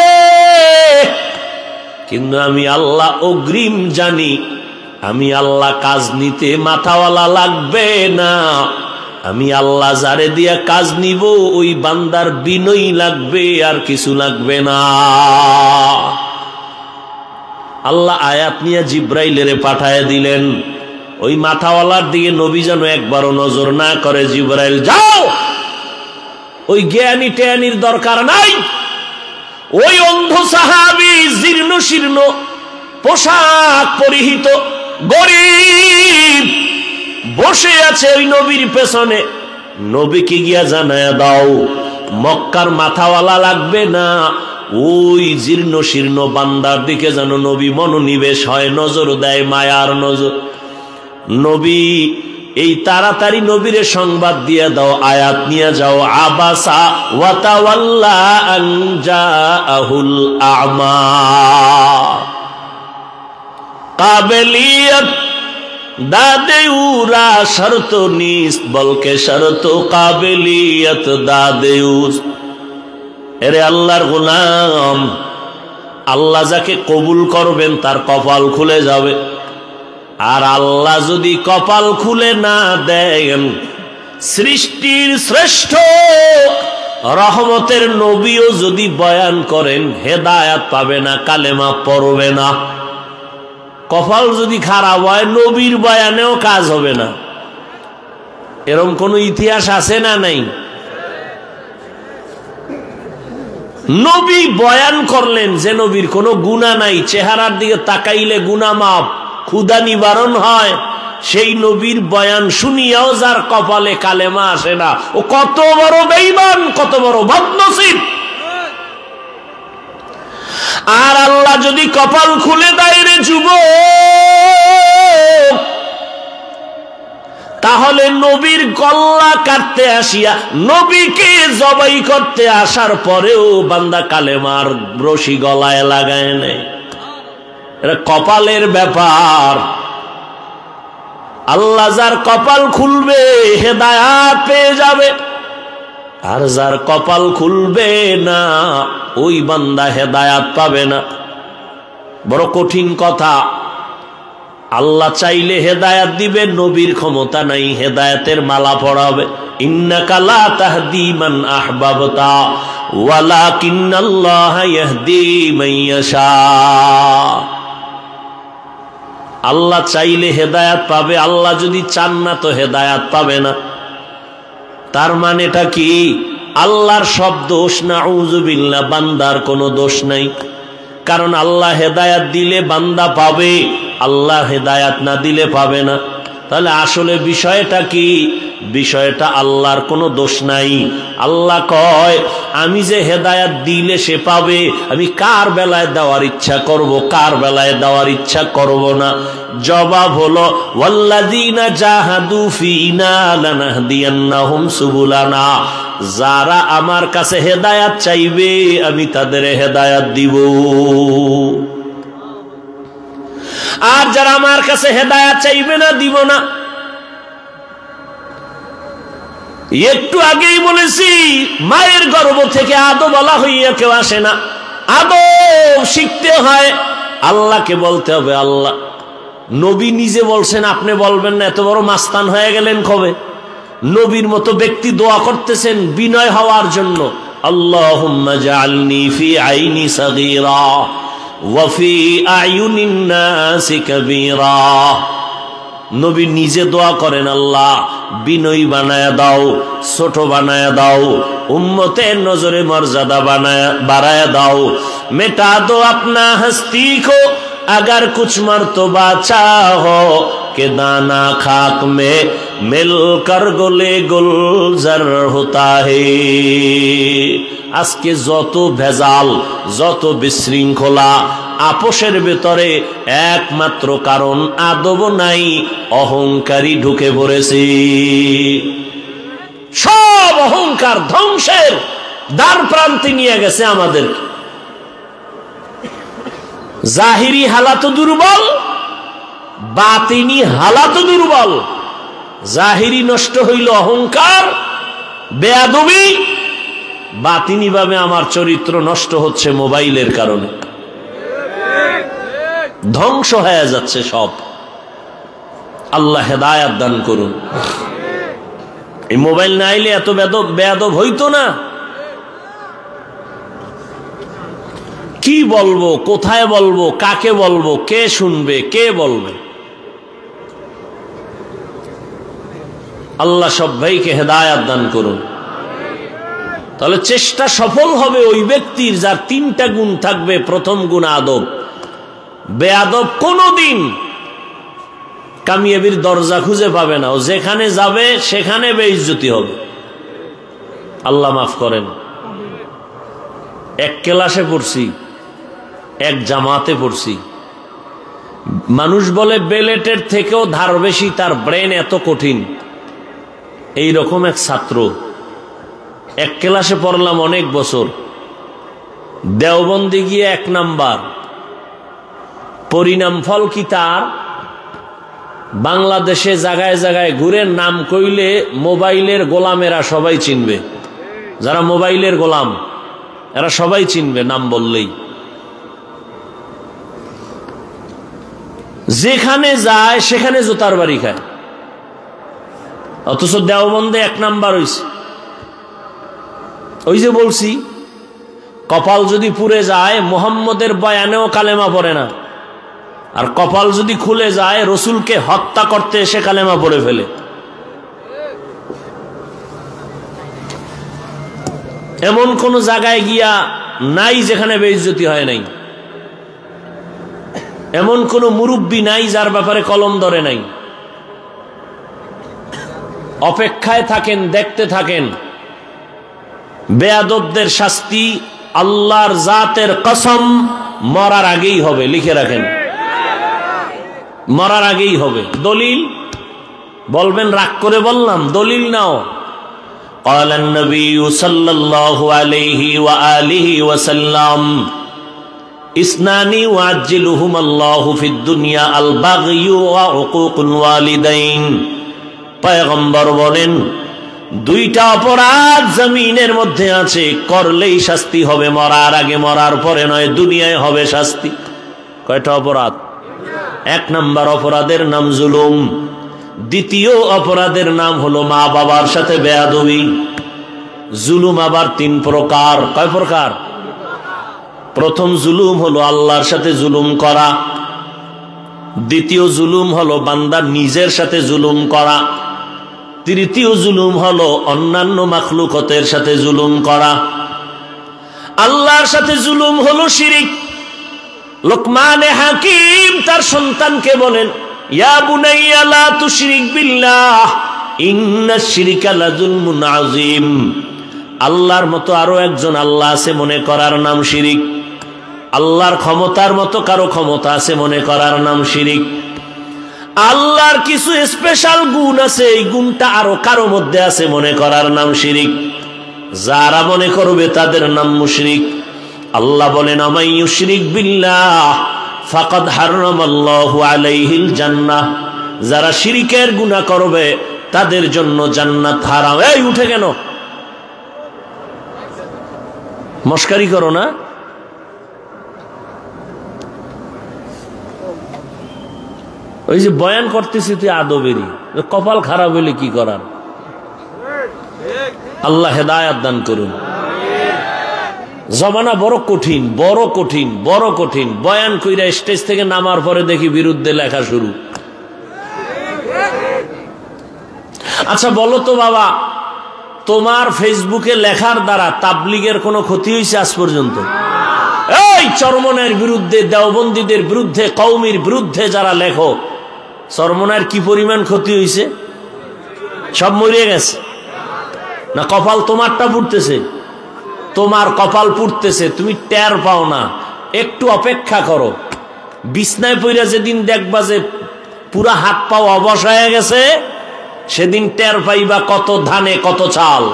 কিন্তু আমি আল্লাহ অগ্রিম জানি, আমি আল্লাহ কাজ নিতে মাথাওয়ালা লাগবে না। আমি আল্লাহ যারে দিয়া কাজ নিব ওই বান্দার বিনয়ী লাগবে, আর কিছু লাগবে না। আল্লাহ আয়াত নিয়ে জিব্রাইলের পাঠায় দিলেন। ওই মাথাওয়ালার দিকে নবী যেন একবারও নজর না করে। জিব্রাইল, যাও, ওই জ্ঞানী ট্যানির দরকার নাই। ওই অন্ধ সাহাবী জীর্ণ শীর্ণ পোশাক পরিহিত গরিব বসে আছে ওই নবীর পেছনে। নবীকে গিয়া জানায়া দাও, মক্কার মাথাওয়ালা লাগবে না, ওই জীর্ণ শীর্ণ বান্দার দিকে যেন নবী মনোনিবেশ হয়, নজর দেয়, মায়ার নজর। নবী এই তাড়াতাড়ি নবীরে সংবাদ দিয়ে দাও, আয়াত নিয়ে যাও, আবাসা ওয়া তাওয়াল্লা আন জাআহুল আ'মা। কাবিলিয়ত দাদে উরা শর্ত নিস্ত বলকে শর্ত কাবিলিয়ত দাদে উস। এরে আল্লাহর গোলাম, আল্লাহ যাকে কবুল করবেন তার কপাল খুলে যাবে। আর আল্লাহ যদি কপাল খুলে না দেন, সৃষ্টির শ্রেষ্ঠ রহমতের নবীও যদি বয়ান করেন হেদায়াত পাবে না, কালেমা পড়বে না। কপাল যদি খারাপ হয় নবীর বয়ানেও কাজ হবে না। এরকম কোন ইতিহাস আছে না নাই? নবী বয়ান করলেন যে নবীর কোনো গুনাহ নাই, চেহারার দিকে তাকাইলে গুনাহ মাপ, ক্ষুধা নিবারণ হয়, সেই নবীর বয়ান শুনিয়াও যার কপালে কালেমা আসে না, ও কত বড় বেঈমান, কত বড় বদনসিব। আর আল্লাহ যদি কপাল খুলে দেয় রে যুবক, তাহলে নবীর গল্লা কাটতে আসিয়া, নবীকে জবাই করতে আসার পরেও বান্দা কালেমার রশি গলায় লাগায় নেয়। এটা কপালের ব্যাপার। আল্লাহ যার কপাল খুলবে হেদায়াত পেয়ে যাবে, আর যার কপাল খুলবে না ওই বান্দা হেদায়াত পাবে না। বড় কঠিন কথা। আল্লাহ চাইলে হেদায়াত দিবে, নবীর ক্ষমতা নাই হেদায়াতের মালা পড়াবে। ইন্নাকা লা তাহদি মান আহবাবতা ওয়ালাকিন্নাল্লাহা ইয়াহদি মান ইয়াশা। আল্লাহ চাইলে হেদায়াত পাবে, আল্লাহ যদি চান না তো হেদায়াত পাবে না। তার মানেটা কি? আল্লাহর সব দোষ, নাউযুবিল্লাহ, বান্দার কোনো দোষ নাই। কারণ আল্লাহ হেদায়াত দিলে বান্দা পাবে, আল্লাহ হেদায়াত না দিলে পাবে না। তাহলে আসলে বিষয়টা কি? বিষয়টা আল্লাহর কোনো দোষ নাই। আল্লাহ কয় আমি যে হেদায়াত দিলে সে পাবে, আমি কার বেলায় দেওয়ার ইচ্ছা করব, কার বেলায় দেওয়ার ইচ্ছা করব না। জবাব হলো ওয়াল্লাযীনা জাহাদু ফীনা লানাহদিয়ান্নাহুম সুবুলানা, যারা আমার কাছে হেদায়াত চাইবে আমি তাদের হেদায়াত দিব, আর যারা আমার কাছে হেদায়াত চাইবে না দিব না। একটু আগেই বলেছি মায়ের গর্ভ থেকে আদম বলা হইয়া কেউ আসে না, আদম শিখতে হয়, আল্লাহকে বলতে হবে। আল্লাহ নবী নিজে বলছেন, আপনি বলবেন না? এত বড় মাস্তান হয়ে গেলেন কবে? নবীর মতো ব্যক্তি দোয়া করতেছেন বিনয় হওয়ার জন্য, আল্লাহুম্মা জাআলনি ফি আইনি সাগীরা ওয়া ফি আয়ুনিন নাসি কাবীরা। নবী নিজে দোয়া করেন, আল্লাহ বিনয়ী বানায়া দাও, ছোট বানায়া দাও, উম্মতের নজরে মর্যাদা বাড়ায়া দাও। মেটা দো আপনা হস্তি কো अगर कुछ मर्तबा चाहो के दाना खाक में मिलकर गोले गुलजार होता है। আজকে যত ভেজাল, যত বিশৃঙ্খলা, আপোষের ভেতরে একমাত্র কারণ আদব নাই, অহংকারী ঢুকে পড়েছে। সব অহংকার ধ্বংসের দ্বার প্রান্তে নিয়ে গেছে আমাদের। জাহিরি হালাত দুর্বল, বাতিনি হালাত দুর্বল। জাহিরি নষ্ট হইল অহংকার, বেয়াদবি, বাতিনি ভাবে আমার চরিত্র নষ্ট হচ্ছে মোবাইলের কারণে, ধ্বংস হয়ে যাচ্ছে সব। আল্লাহ হেদায়াত দান করুন। এই মোবাইল না আইলে এত বেয়াদব হইতো না। কি বলবো, কোথায় বলবো, কাকে বলবো, কে শুনবে, কে বলবে? আল্লাহ সব ভাইকে হেদায়াত দান করুন। তাহলে চেষ্টা সফল হবে ওই ব্যক্তির যার তিনটা গুণ থাকবে। প্রথম গুণ আদব। বেয়াদব কোনদিন কামিয়াবির দরজা খুঁজে পাবে না, ও যেখানে যাবে সেখানে বেইজ্জতি হবে। আল্লাহ মাফ করেন। এক ক্লাসে পড়ছি, এক জামাতে পড়ছি, মানুষ বলে বেলেটের থেকেও ধার বেশি, তার ব্রেন এত কঠিন। এই রকম এক ছাত্র, এক ক্লাসে পড়লাম অনেক বছর, দেওবন্দি গিয়ে 1 নাম্বার। পরিণাম ফল কি তার? বাংলাদেশে জায়গায় জায়গায় ঘুরে নাম কইলে মোবাইলের গোলামেরা সবাই চিনবে। যারা মোবাইলের গোলাম এরা সবাই চিনবে নাম বললেই। যেখানে যায় সেখানে জুতার বাড়ি খায়, অথচ দেওবন্দে 1 নাম্বার হইছে। ওই যে বলছি, কপাল যদি পুড়ে যায় মুহাম্মদের বয়ানেও কালেমা পড়ে না, আর কপাল যদি খুলে যায় রসুলকে হত্যা করতে এসে কালেমা পড়ে ফেলে। এমন কোন জায়গায় গিয়া নাই যেখানে বেইজ্জতি হয় নাই, এমন কোন মুরব্বী নাই যার ব্যাপারে কলম ধরে নাই। অপেক্ষায় থাকেন, দেখতে থাকেন। বেয়াদবদের শাস্তি আল্লাহর জাতের কসম মরার আগেই হবে, লিখে রাখেন, মরার আগেই হবে। দলিল বলবেন রাগ করে বললাম, দলিল নাও। قال النبي صلى الله عليه وآله وسلم اثنان يعجلهما الله في الدنيا البغي وعقوق الوالدين। পয়গম্বর বলেন, 2টা অপরাধ জমিনের মধ্যে আছে, করলেই শাস্তি হবে মরার আগে, মরার পরে নয়, দুনিয়ায় হবে শাস্তি। কয়টা অপরাধ? 1 নাম্বার অপরাধের নাম জুলুম। দ্বিতীয় অপরাধের নাম হলো মা বাবার সাথে বেয়াদবি। জুলুম আবার 3 প্রকার। কয় প্রকার? প্রথম জুলুম হলো আল্লাহর সাথে জুলুম করা। দ্বিতীয় জুলুম হলো বান্দার নিজের সাথে জুলুম করা। তৃতীয় জুলুম হলো অন্যান্য মাখলুকতের সাথে জুলুম করা। আল্লাহর সাথে জুলুম হলো শিরিক। লোকমান হাকিম তার সন্তানকে বলেন, ইয়া বুনাইয়া লা তুশরিক বিল্লাহ ইন্নাশ শিরকা লাযুলমুন আযীম। আল্লাহর মতো আরো একজন আল্লাহ আছে মনে করার নাম শিরিক। আল্লাহর ক্ষমতার মতো কারো ক্ষমতা আছে মনে করার নাম শিরিক। আল্লাহর কিছু স্পেশাল গুণ আছে, এই গুণটা আরো কারো মধ্যে আছে মনে করার নাম শিরিক। যারা মনে করবে তাদের নাম মুশরিক। আল্লাহ বলেন আমাই ইউশরিক বিল্লাহ ফাকাদ হারামাল্লাহু আলাইহিল জান্নাহ। যারা শিরিকের গুনাহ করবে তাদের জন্য জান্নাত হারাম। এই উঠে কেন, মস্কারি করো না। ওই যে বয়ান করতেছি তুই আদবেরই, কপাল খারাপ হইলে কি করার। আল্লাহ হেদায়াত দান করুন। জমানা বড় কঠিন, বড় কঠিন, বড় কঠিন। বয়ান কইরা স্টেজ থেকে নামার পরে দেখি বিরুদ্ধে লেখা শুরু। আচ্ছা বলো তো বাবা, তোমার ফেসবুকে লেখার দ্বারা তাবলীগের কোনো ক্ষতি হয়েছে আজ পর্যন্ত? এই চরমনের বিরুদ্ধে, দেওবন্দীদের বিরুদ্ধে, কওমির বিরুদ্ধে যারা লেখো, চরমনের কি পরিমাণ ক্ষতি হয়েছে? সব মরিয়ে গেছে না? কপাল তোমারটা পুড়তেছে, তোমার কপাল পুড়তেছে, তুমি টের পাও না। একটু অপেক্ষা করো, বিছনায় পইরা যেদিন দেখবা যে পুরা হাত পাও অবশ হয়ে গেছে, সেদিন টের পাইবা কত ধানে কত চাল।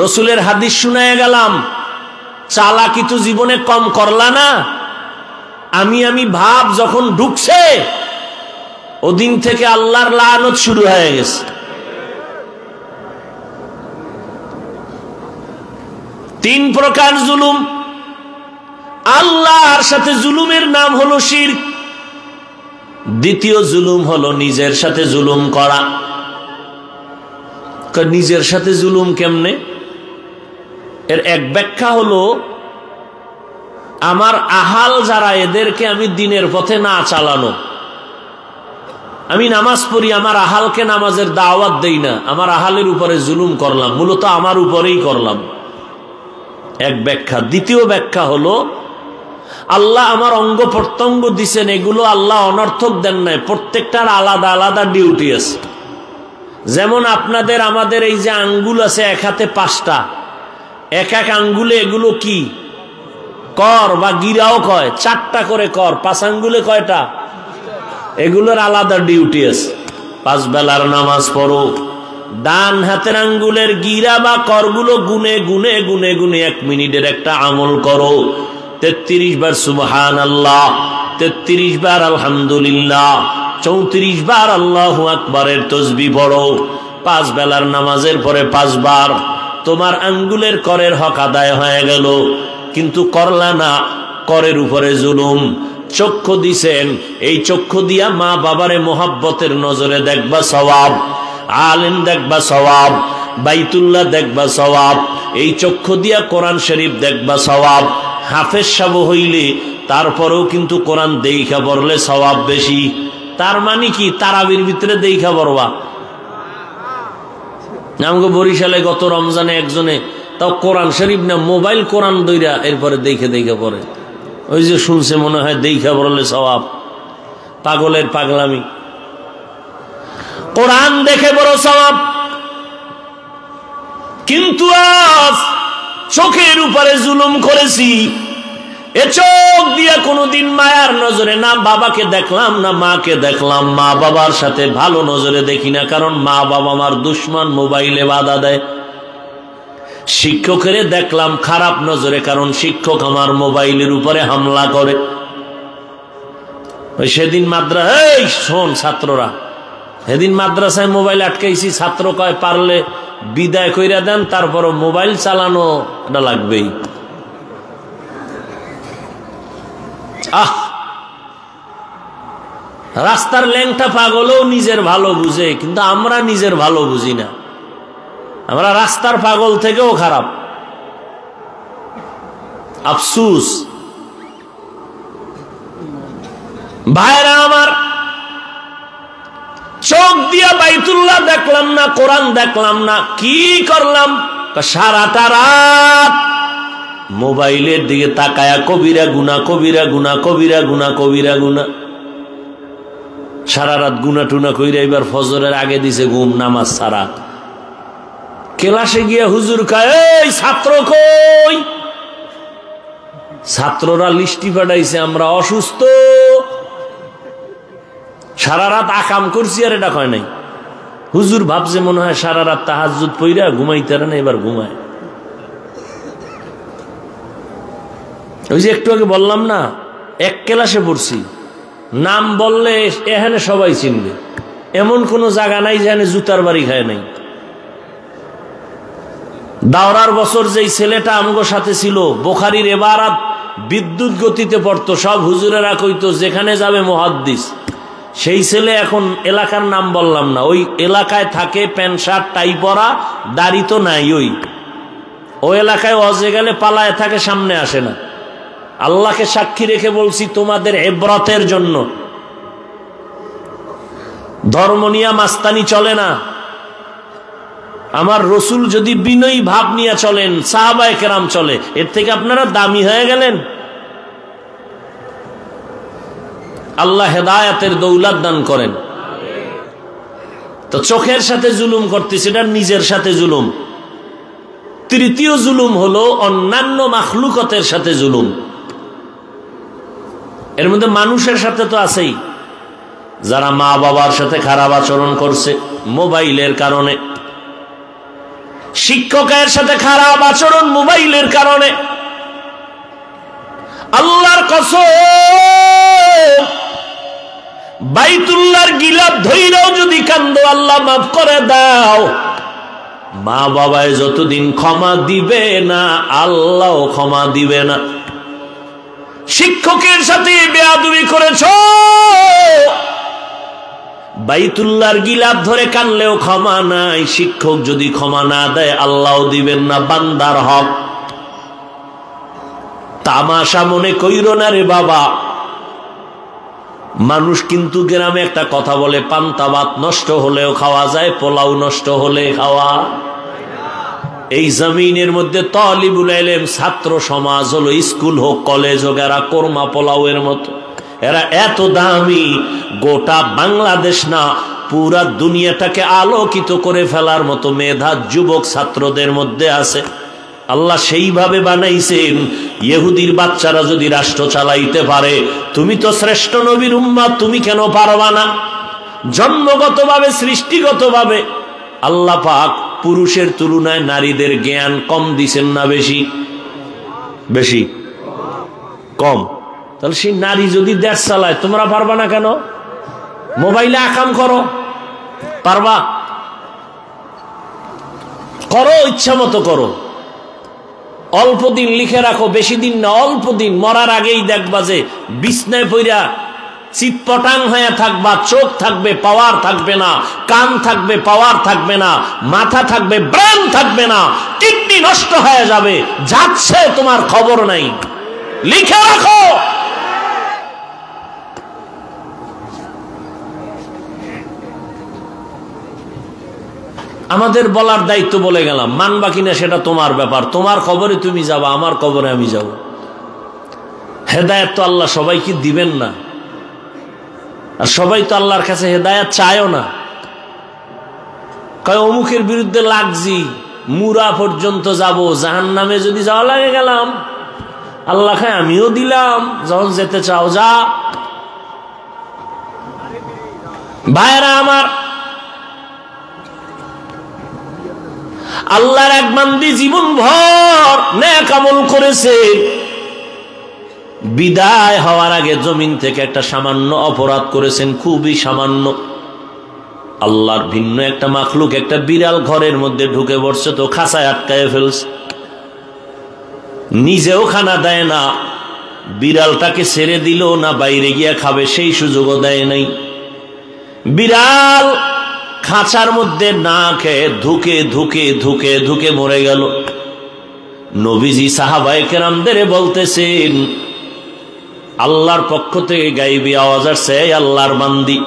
রসুলের হাদিস শুনায় গেলাম, চালাকি তো জীবনে কম করলা না। আমি ভাব যখন ঢুকছে, ওদিন থেকে আল্লাহর লানত শুরু হয়ে গেছে। তিন প্রকার জুলুম। আল্লাহর সাথে জুলুমের নাম হলো শিরক। দ্বিতীয় জুলুম হলো নিজের সাথে জুলুম করা। নিজের সাথে জুলুম কেমনে? এর এক ব্যাখ্যা হলো, আমার আহাল যারা, এদেরকে আমি দিনের পথে না চালানো। আমি নামাজ পড়ি, আমার আহালকে নামাজের দাওয়াত দেই না, আমার আহালের উপরে জুলুম করলাম, মূলত আমার উপরেই করলাম। এক ব্যাখ্যা। দ্বিতীয় ব্যাখ্যা হলো, আল্লাহ আমার অঙ্গ প্রত্যঙ্গ দিছেন, এগুলো আল্লাহ অনর্থক দেন নাই, প্রত্যেকটার আলাদা আলাদা ডিউটি আছে। যেমন আপনাদের আমাদের এই যে আঙ্গুল আছে, এক হাতে 5টা, এক এক আঙ্গুলে এগুলো কি কর বা গিরাও কয়, 4টা করে কর। 5 আঙ্গুলে কয়টা? এগুলোর আলাদা ডিউটি আছে। 5 বেলার নামাজ পড়ো, ডান হাতের আঙ্গুলের গিরা বা করগুলো গুনে গুনে গুনে গুনে 1 মিনিটের একটা আমল করো। 33 বার সুবহানাল্লাহ, 33 বার আলহামদুলিল্লাহ, 34 বার আল্লাহু আকবারের তাসবিহ পড়ো। 5 বেলার নামাজের পরে 5 বার। তোমার আঙ্গুলের করের হক আদায় হয়ে গেল, কিন্তু করলা না, করের উপরে জুলুম। চক্ষু দিছেন, এই চক্ষু দিয়া মা বাবারে মোহাব্বতের নজরে দেখবা সওয়াব, আলেম দেখবা সওয়াব, বাইতুল্লাহ দেখবা সওয়াব। এই চক্ষু দিয়া কোরআন শরীফ দেখবা সওয়াব। হাফেজ সাহেব হইলে তারপরেও কিন্তু কোরআন দেইখা পড়লে সওয়াব বেশি। তার মানে কি? তারাবির ভিতরে দেইখা পড়বা। আমাকে বরিশালে গত রমজানে একজনে, তাও কোরআন শরীফ না, মোবাইল কোরআন দইরা এরপরে দেখে দেখে পড়ে। ওই যে শুনছে মনে হয় দেইখা পড়লে সওয়াব। পাগলের পাগলামি। কোরআন দেখে বড় সওয়াব, কিন্তু আজ চোখের উপরে জুলুম করেছি। এ চোখ দিয়ে কোনোদিন মায়ার নজরে না বাবাকে দেখলাম না মাকে দেখলাম, মা বাবার সাথে ভালো নজরে দেখি না, কারণ মা বাবা আমার দুশ্মন, মোবাইলে বাধা দেয়। শিক্ষকের দেখলাম খারাপ নজরে, কারণ শিক্ষক আমার মোবাইলের উপরে হামলা করে। ওই সেদিন এই শোন ছাত্ররা, সেদিন মাদ্রাসায় মোবাইল আটকাইছি, ছাত্র কয় পারলে বিদায় কইরা দেন, তারপর মোবাইল চালানো এটা লাগবেই। রাস্তার ল্যাংটা পাগলও নিজের ভালো বুঝে, কিন্তু আমরা নিজের ভালো বুঝি না। আমরা রাস্তার পাগল থেকেও খারাপ। আফসুস। ভাইরা আমার, চোখ দিয়া বাইতুল্লাহ দেখলাম না, কোরআন দেখলাম না, কি করলাম? সারাটা রাত মোবাইলের দিকে তাকায়া কবিরা গুনা, কবিরা গুনা, কবিরা গুনা, কবিরা গুনা। সারা রাত গুনা টুনা কইরা এবার ফজরের আগে দিছে ঘুম, নামাজ ছাড়া। ক্লাসে গিয়া হুজুর কয়, এই ছাত্র কই? ছাত্ররা লিস্টি পাঠাইছে, আমরা অসুস্থ, সারা রাত আকাম করছি আর এটা কয় নাই। হুজুর ভাবছে মনে হয় সারা রাত তাহাজ্জুদ পইরা ঘুমাইতে না, এবার ঘুমায়। ওই যে একটু আগে বললাম না, এক ক্লাসে পড়ছি, নাম বললে এখানে সবাই চিনবে, এমন কোন জায়গা নাই যেখানে জুতার বাড়ি খায় নাই। দাওরার বছর যেই ছেলেটা আমগো সাথে ছিল, বুখারীর ইবারাত বিদ্যুৎ গতিতে পড়তো, সব হুজুরেরা কইতো যেখানে যাবে মুহাদ্দিস। সেই ছেলে এখন এলাকার নাম বললাম না, ওই এলাকায় থাকে, প্যান্ট শার্ট টাই পরা, দাড়ি তো নাই। ওই এলাকায় অজে গেলে পালায় থাকে, সামনে আসে না। আল্লাহকে সাক্ষী রেখে বলছি, তোমাদের ইবরতের জন্য। ধর্ম নিয়ে মাস্তানি চলে না। আমার রসুল যদি বিনয়ী ভাব নিয়ে চলেন, সাহাবায়ে কেরাম চলে, এর থেকে আপনারা দামি হয়ে গেলেন। আল্লাহ হেদায়েতের দৌলত দান করেন। তো চোখের সাথে জুলুম করতেছে, এটা নিজের সাথে জুলুম। তৃতীয় জুলুম হলো অন্যান্য মাখলুকতের সাথে জুলুম। এর মধ্যে মানুষের সাথে তো আছেই, যারা মা বাবার সাথে খারাপ আচরণ করছে মোবাইলের কারণে, শিক্ষকের সাথে খারাপ আচরণ মোবাইলের কারণে। আল্লাহর কসম, বাইতুল্লাহর গিলাফ ধইরাও যদি কান্দো, আল্লাহ মাফ করে দাও। মা বাবায় যতদিন ক্ষমা দিবে না, আল্লাহ ক্ষমা দিবে না। শিক্ষকের সাথে বেয়াদবি করেছো, বাইতুল্লাহর গিলাফ ধরে কানলেও ক্ষমা নাই। শিক্ষক যদি ক্ষমা না দেয়, আল্লাহ দিবেন না। বান্দার হক তামাশা মনে কইরো না রে বাবা। মানুষ কিন্তু গ্রামে একটা কথা বলে, পান্তা ভাত নষ্ট হলেও খাওয়া যায়, পোলাও নষ্ট হলে খাওয়া। এই জমিনের মধ্যে তালিবুল ইলম ছাত্র সমাজ হলো, স্কুল হোক কলেজ হোক, এরা কোরমা পোলাওয়ের মতো। এরা এত দামি, গোটা বাংলাদেশ না পুরা দুনিয়াটাকে আলোকিত করে ফেলার মতো মেধা যুবক ছাত্রদের মধ্যে আছে। আল্লাহ সেইভাবে বানাইছেন, ইহুদির বাচ্চারা যদি রাষ্ট্র চালাইতে পারে, তুমি তো শ্রেষ্ঠ নবীর উম্মত, তুমি কেন পারবা না? জন্মগতভাবে, সৃষ্টিগতভাবে আল্লাহ পাক পুরুষের তুলনায় নারীদের জ্ঞান কম দিছেন না বেশি? বেশি? কম? তাহলে সেই নারী যদি দেশ চালায়, তোমরা পারবা না কেন? মোবাইলে আকাম করো, পারবা? করো, ইচ্ছা মতো করো। অল্প দিন লিখে রাখো, বেশি দিন না, অল্প দিন। মরার আগেই দেখবা যে বিছনায় পইরা চিৎপটাং হয়ে থাকবা, চোখ থাকবে, পাওয়ার থাকবে না, কান থাকবে, পাওয়ার থাকবে না, মাথা থাকবে, ব্রেন থাকবে না, কিডনি নষ্ট হয়ে যাবে, যাচ্ছে তোমার খবর নাই। লিখে রাখো। আমাদের বলার দায়িত্ব বলে গেলাম, মানবা কিনা সেটা তোমার ব্যাপার। তোমার খবরে তুমি যাবা, আমার খবরে আমি যাব। হেদায়েত তো আল্লাহ সবাইকে দিবেন না, আর সবাই তো আল্লাহর কাছে হেদায়েত চায়ও না। কয় অমুকের বিরুদ্ধে লাগছি, মুরা পর্যন্ত যাব, জাহান্নামে যদি যাওয়া লাগে গেলাম। আল্লাহ খায় আমিও দিলাম, যখন যেতে চাও যা। ভাইরা আমার, আল্লাহর এক বান্দি জীবন ভর নেক আমল করেছে, বিদায় হওয়ার আগে জমিন থেকে একটা সামান্য অপরাধ করেছেন, খুবই সামান্য। আল্লাহর ভিন্ন একটা মাখলুক একটা বিড়াল ঘরের মধ্যে ঢুকে পড়ছে, তো খাঁচায় আটকায় ফেলছে, নিজেও খানা দেয় না, বিড়ালটাকে ছেড়ে দিল না বাইরে গিয়া খাবে সেই সুযোগও দেয় নাই। বিড়াল খাঁচার মধ্যে না খেয়ে ধুকে ধুকে ধুকে ধুকে মরে গেল। নবীজি সাহাবায়ে কেরামদের বলতেছেন, আল্লাহর পক্ষ থেকে গায়বী আওয়াজ আসছে, আল্লাহর বান্দি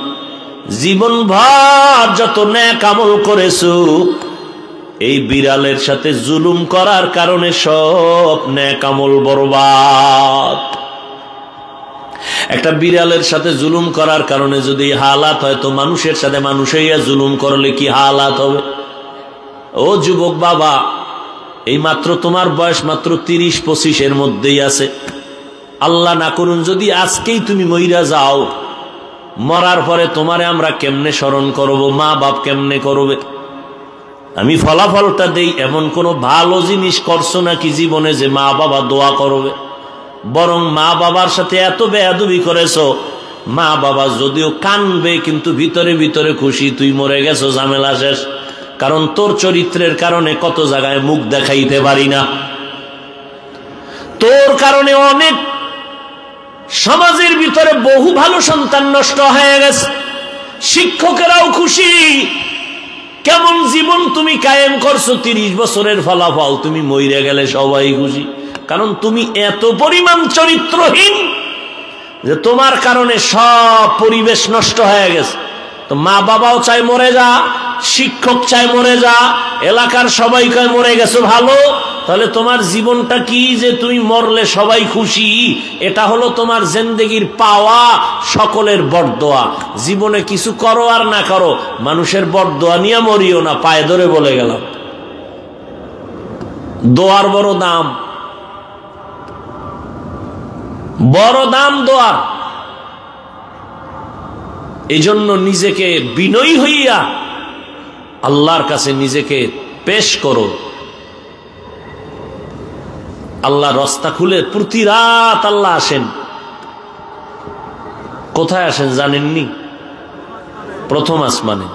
জীবন ভর যত নেক আমল করেছো, এই বিড়ালের সাথে জুলুম করার কারণে সব নেক আমল বরবাদ। একটা বিড়ালের সাথে জুলুম করার কারণে যদি হালাত হয়, তো মানুষের সাথে মানুষই জুলুম করলে কি হালাত হবে? ও যুবক বাবা, এই মাত্র তোমার বয়স মাত্র 30-25 এর মধ্যেই আছে। আল্লাহ না করুন যদি আজকেই তুমি মইরা যাও, মরার পরে তোমারে আমরা কেমনে স্মরণ করব, মা বাপ কেমনে করবে? আমি ফলাফলটা দেই, এমন কোনো ভালো জিনিস করছো নাকি জীবনে যে মা বাবা দোয়া করবে? বরং মা বাবার সাথে এত বেয়াদবি করেছো, মা বাবা যদিও কানবে কিন্তু ভিতরে ভিতরে খুশি, তুই মরে গেছো, ঝামেলা শেষ। কারণ তোর চরিত্রের কারণে কত জায়গায় মুখ দেখাইতে পারি না, তোর কারণে অনেক সমাজের ভিতরে বহু ভালো সন্তান নষ্ট হয়ে গেছে, শিক্ষকেরাও খুশি। কেমন জীবন তুমি কায়েম করছো, 30 বছরের ফলাফল, তুমি মইরে গেলে সবাই খুশি। কারণ তুমি এত পরিমাণ চরিত্রহীন যে তোমার কারণে সব পরিবেশ নষ্ট হয়ে গেছে। তো মা বাবাও চায় মরে যা, শিক্ষক চায় মরে যা, এলাকার সবাই কয় মরে গেছো ভালো। তাহলে তোমার জীবনটা কি যে তুমি মরলে সবাই খুশি? এটা হলো তোমার জিন্দেগির পাওয়া সকলের বরদোয়া। জীবনে কিছু করো আর না করো, মানুষের বরদোয়া নিয়ে মরিও না, পায়ে ধরে বলে গেলাম। দোয়ার বড় দাম, বড় দাম দোয়ার। এই জন্য নিজেকে বিনয়ী হইয়া আল্লাহর কাছে নিজেকে পেশ করো। আল্লাহ রাস্তা খুলে প্রতি রাত আল্লাহ আসেন। কোথায় আসেন জানেননি? প্রথম আসমানে।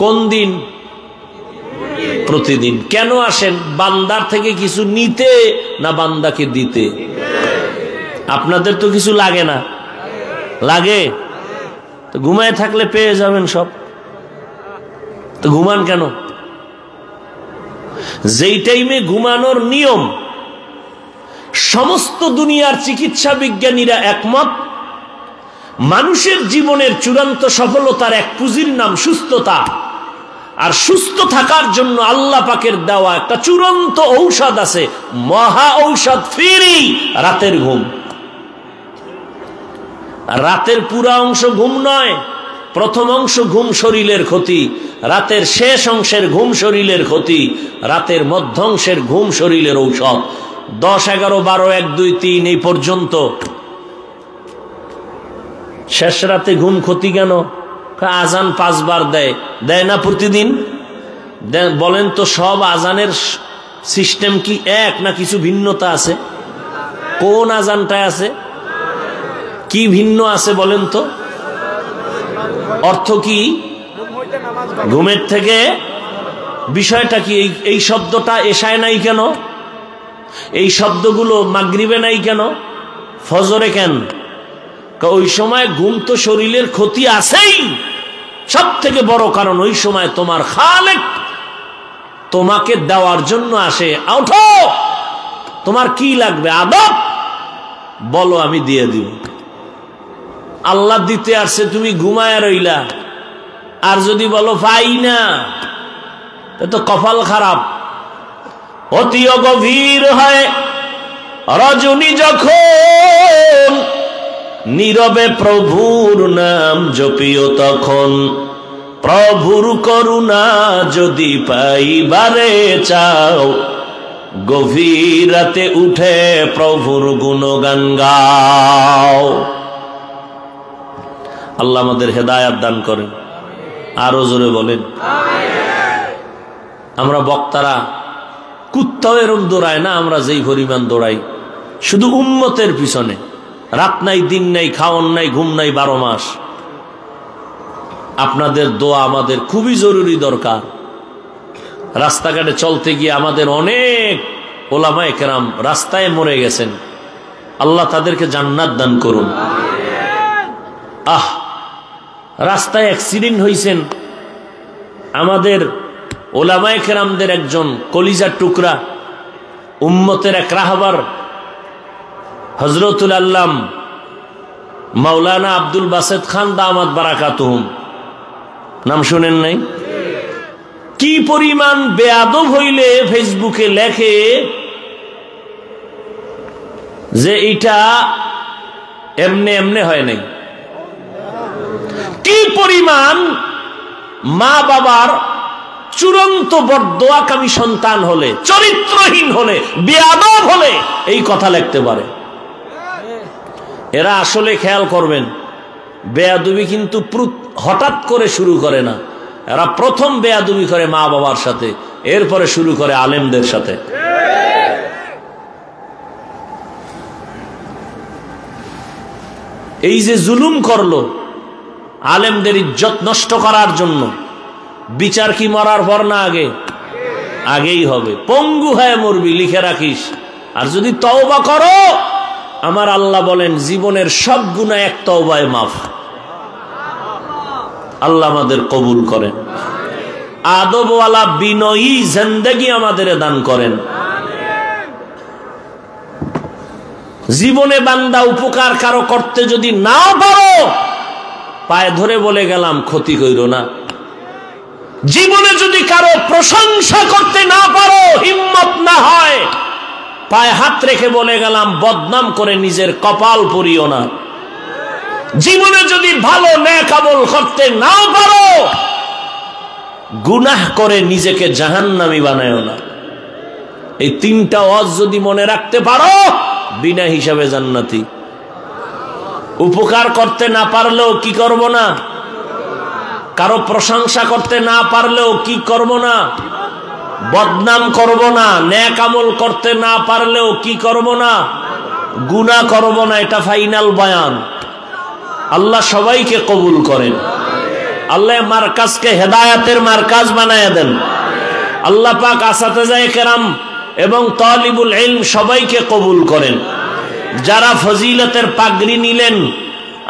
কোন দিন? প্রতিদিন। কেন আসেন? বান্দার থেকে কিছু নিতে না বান্দাকে দিতে? আপনাদের তো কিছু লাগে না, লাগে? তো ঘুমায় থাকলে পেয়ে যাবেন সব, তো ঘুমান কেন? যেই টাইমে ঘুমানোর নিয়ম, সমস্ত দুনিয়ার চিকিৎসা বিজ্ঞানীরা একমত, মানুষের জীবনের চূড়ান্ত সফলতার এক পুঁজির নাম সুস্থতা। আর সুস্থ থাকার জন্য আল্লাহ পাকের দেওয়া একটা চূড়ান্ত ঔষধ আছে, মহা ঔষধ, ফ্রি, রাতের ঘুম। রাতের পুরা অংশ ঘুম নয়, প্রথম অংশ ঘুম শরীরের ক্ষতি, রাতের শেষ অংশের ঘুম শরীরের ক্ষতি, রাতের মধ্যাংশের ঘুম শরীরের ঔষধ। 10, 11, 12, 1, 2, 3 এই পর্যন্ত। শেষ রাতে ঘুম ক্ষতি কেন? আজান 5 বার দেয়, দেয় না প্রতিদিন? বলেন তো সব আজানের সিস্টেম কি এক, না কিছু ভিন্নতা আছে? কোন আজানটায় আছে? কি ভিন্ন আছে বলেন তো? অর্থ কি? ঘুমের থেকে বিষয়টা কি? এই শব্দটা এশায় নাই কেন? এই শব্দগুলো মাগরিবে নাই কেন? ফজরে কেন? ওই সময় ঘুম তো শরীরের ক্ষতি আছেই। সব থেকে বড় কারণ ওই সময় তোমার খালেক তোমাকে দেওয়ার জন্য আসে। ওঠো, তোমার কি লাগবে? আদব বলো, আমি দিয়ে দিব। আল্লাহ দিতে আসছে, তুমি ঘুমায় রইলা। আর যদি বলো পাই না, তো কপাল খারাপ। অতিও গভীর হয় রজনী যখন, নীরবে প্রভুর নাম জপিও তখন। প্রভুর করুণা যদি পাইবারে চাও, গভীর রাতে উঠে প্রভুর গুণগান গাও। আল্লাহ আমাদের হেদায়াত দান করেন। আরো জোরে বলেন। আমরা বক্তারা কুত্তাও এরম দৌড়ায় না, আমরা যেই পরিমাণ দৌড়াই শুধু উম্মতের পিছনে। রাত নাই, দিন নাই, খাওয়ান নাই, ঘুম নাই, 12 মাস। আপনাদের দোয়া আমাদের খুবই জরুরি দরকার। রাস্তাঘাটে চলতে গিয়ে আমাদের অনেক ওলামায়ে কেরাম রাস্তায় মরে গেছেন, আল্লাহ তাদেরকে জান্নাত দান করুন। রাস্তায় অ্যাক্সিডেন্ট হয়েছেন, আমাদের ওলামায়ে কেরামদের একজন কলিজার টুকরা, উম্মতের এক রাহবার, হযরতুল আল্লাম মাওলানা আব্দুল বাসেত খান দামাত বারাকাতুহুম, নাম শুনেন নাই? কি পরিমাণ বেয়াদব হইলে ফেসবুকে লেখে যে এটা এমনে এমনে হয় নাই। কি পরিমাণ মা বাবার চূড়ান্ত বরদোয়াকামী সন্তান হলে, চরিত্রহীন হলে, বেয়াদব হলে এই কথা লিখতে পারে। এরা আসলে খেয়াল করবেন, বেয়াদবি কিন্তু হঠাৎ করে শুরু করে না। এরা প্রথম বেয়াদবি করে মা বাবার সাথে, এরপরে শুরু করে আলেমদের সাথে। এই যে জুলুম করলো আলেমদের ইজ্জত নষ্ট করার জন্য, বিচার কি মরার পর না আগে? আগেই হবে। পঙ্গু হয়ে মরবি, লিখে রাখিস। আর যদি তওবা করো, আমার আল্লাহ বলেন জীবনের সব গুনাহ এক তওবায় মাফ। আল্লাহ আমাদের কবুল করেন, আদবওয়ালা বিনয়ী জিন্দেগি আমাদের দান করেন। জীবনে বান্দা উপকার কারো করতে যদি নাও পারো, পায়ে ধরে বলে গেলাম ক্ষতি কইরো না। জীবনে যদি কারো প্রশংসা করতে না পারো, হিম্মত না হয়, পায়ে হাত রেখে বলে গেলাম বদনাম করে নিজের কপাল পুড়িও না। জীবনে যদি ভালো নেক আমল করতে না পারো, গুনাহ করে নিজেকে জাহান্নামী বানায়ও না। এই তিনটা ওয়াজ যদি মনে রাখতে পারো, বিনা হিসাবে জান্নাতি। উপকার করতে না পারলেও কি করব না? কারো প্রশংসা করতে না পারলেও কি করব না? বদনাম করব না। নেক আমল করতে না পারলেও কি করব না? গুনাহ করব না। এটা ফাইনাল বয়ান। আল্লাহ সবাইকে কবুল করেন। আল্লাহ মার্কাজকে হেদায়েতের মার্কাজ বানায়া দেন। আল্লাহ পাক আসাতেজায়ে কেরাম এবং তালিবুল ইলম সবাইকে কবুল করেন। যারা ফজিলতের পাগড়ি নিলেন,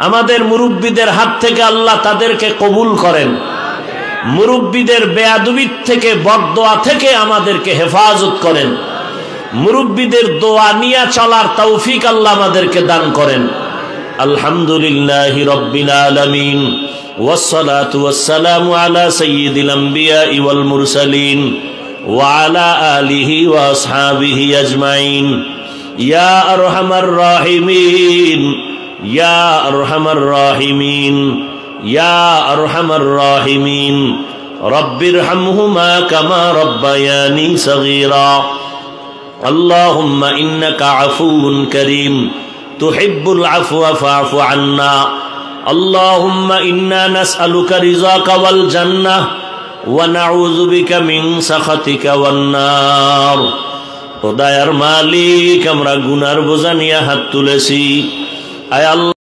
আমাদের মুরব্বীদের হাত থেকে আল্লাহ তাদেরকে কবুল করেন। মুরব্বীদের বেয়াদবি থেকে, বদদোয়া থেকে আমাদেরকে হেফাজত করেন। মুরব্বীদের দোয়া নিয়ে চলার তৌফিক আল্লাহ আমাদেরকে দান করেন। আলহামদুলিল্লাহি রাব্বিল আলামিন, ওয়াসসালাতু ওয়াসসালামু আলা সাইয়্যিদিল আমবিয়াই ওয়াল মুরসালিন ওয়া আলা আলিহি ওয়া আসহাবিহি আজমাইন। ইয়া আরহামার রাহিমিন, ইয়া আরহামার রাহিমিন, ইয়া আরহামার রাহিমিন। রব্বিরহামহুমা কামা রব্বায়ানি সগীরা। আল্লাহুম্মা ইন্নাকা আফুউন কারীম তুহিব্বুল আফওয়া ফা'ফু আন্না। আল্লাহুম্মা ইন্না নাসআলুকা রিযাকা ওয়াল জান্নাহ ওয়া নাউযু বিকা মিন সাখাতিকা ওয়ান নার। ও দয়ার মালিক, আমরা গুনার বোঝা নিয়ে হাত তুলেছি। আয় আল্লাহ।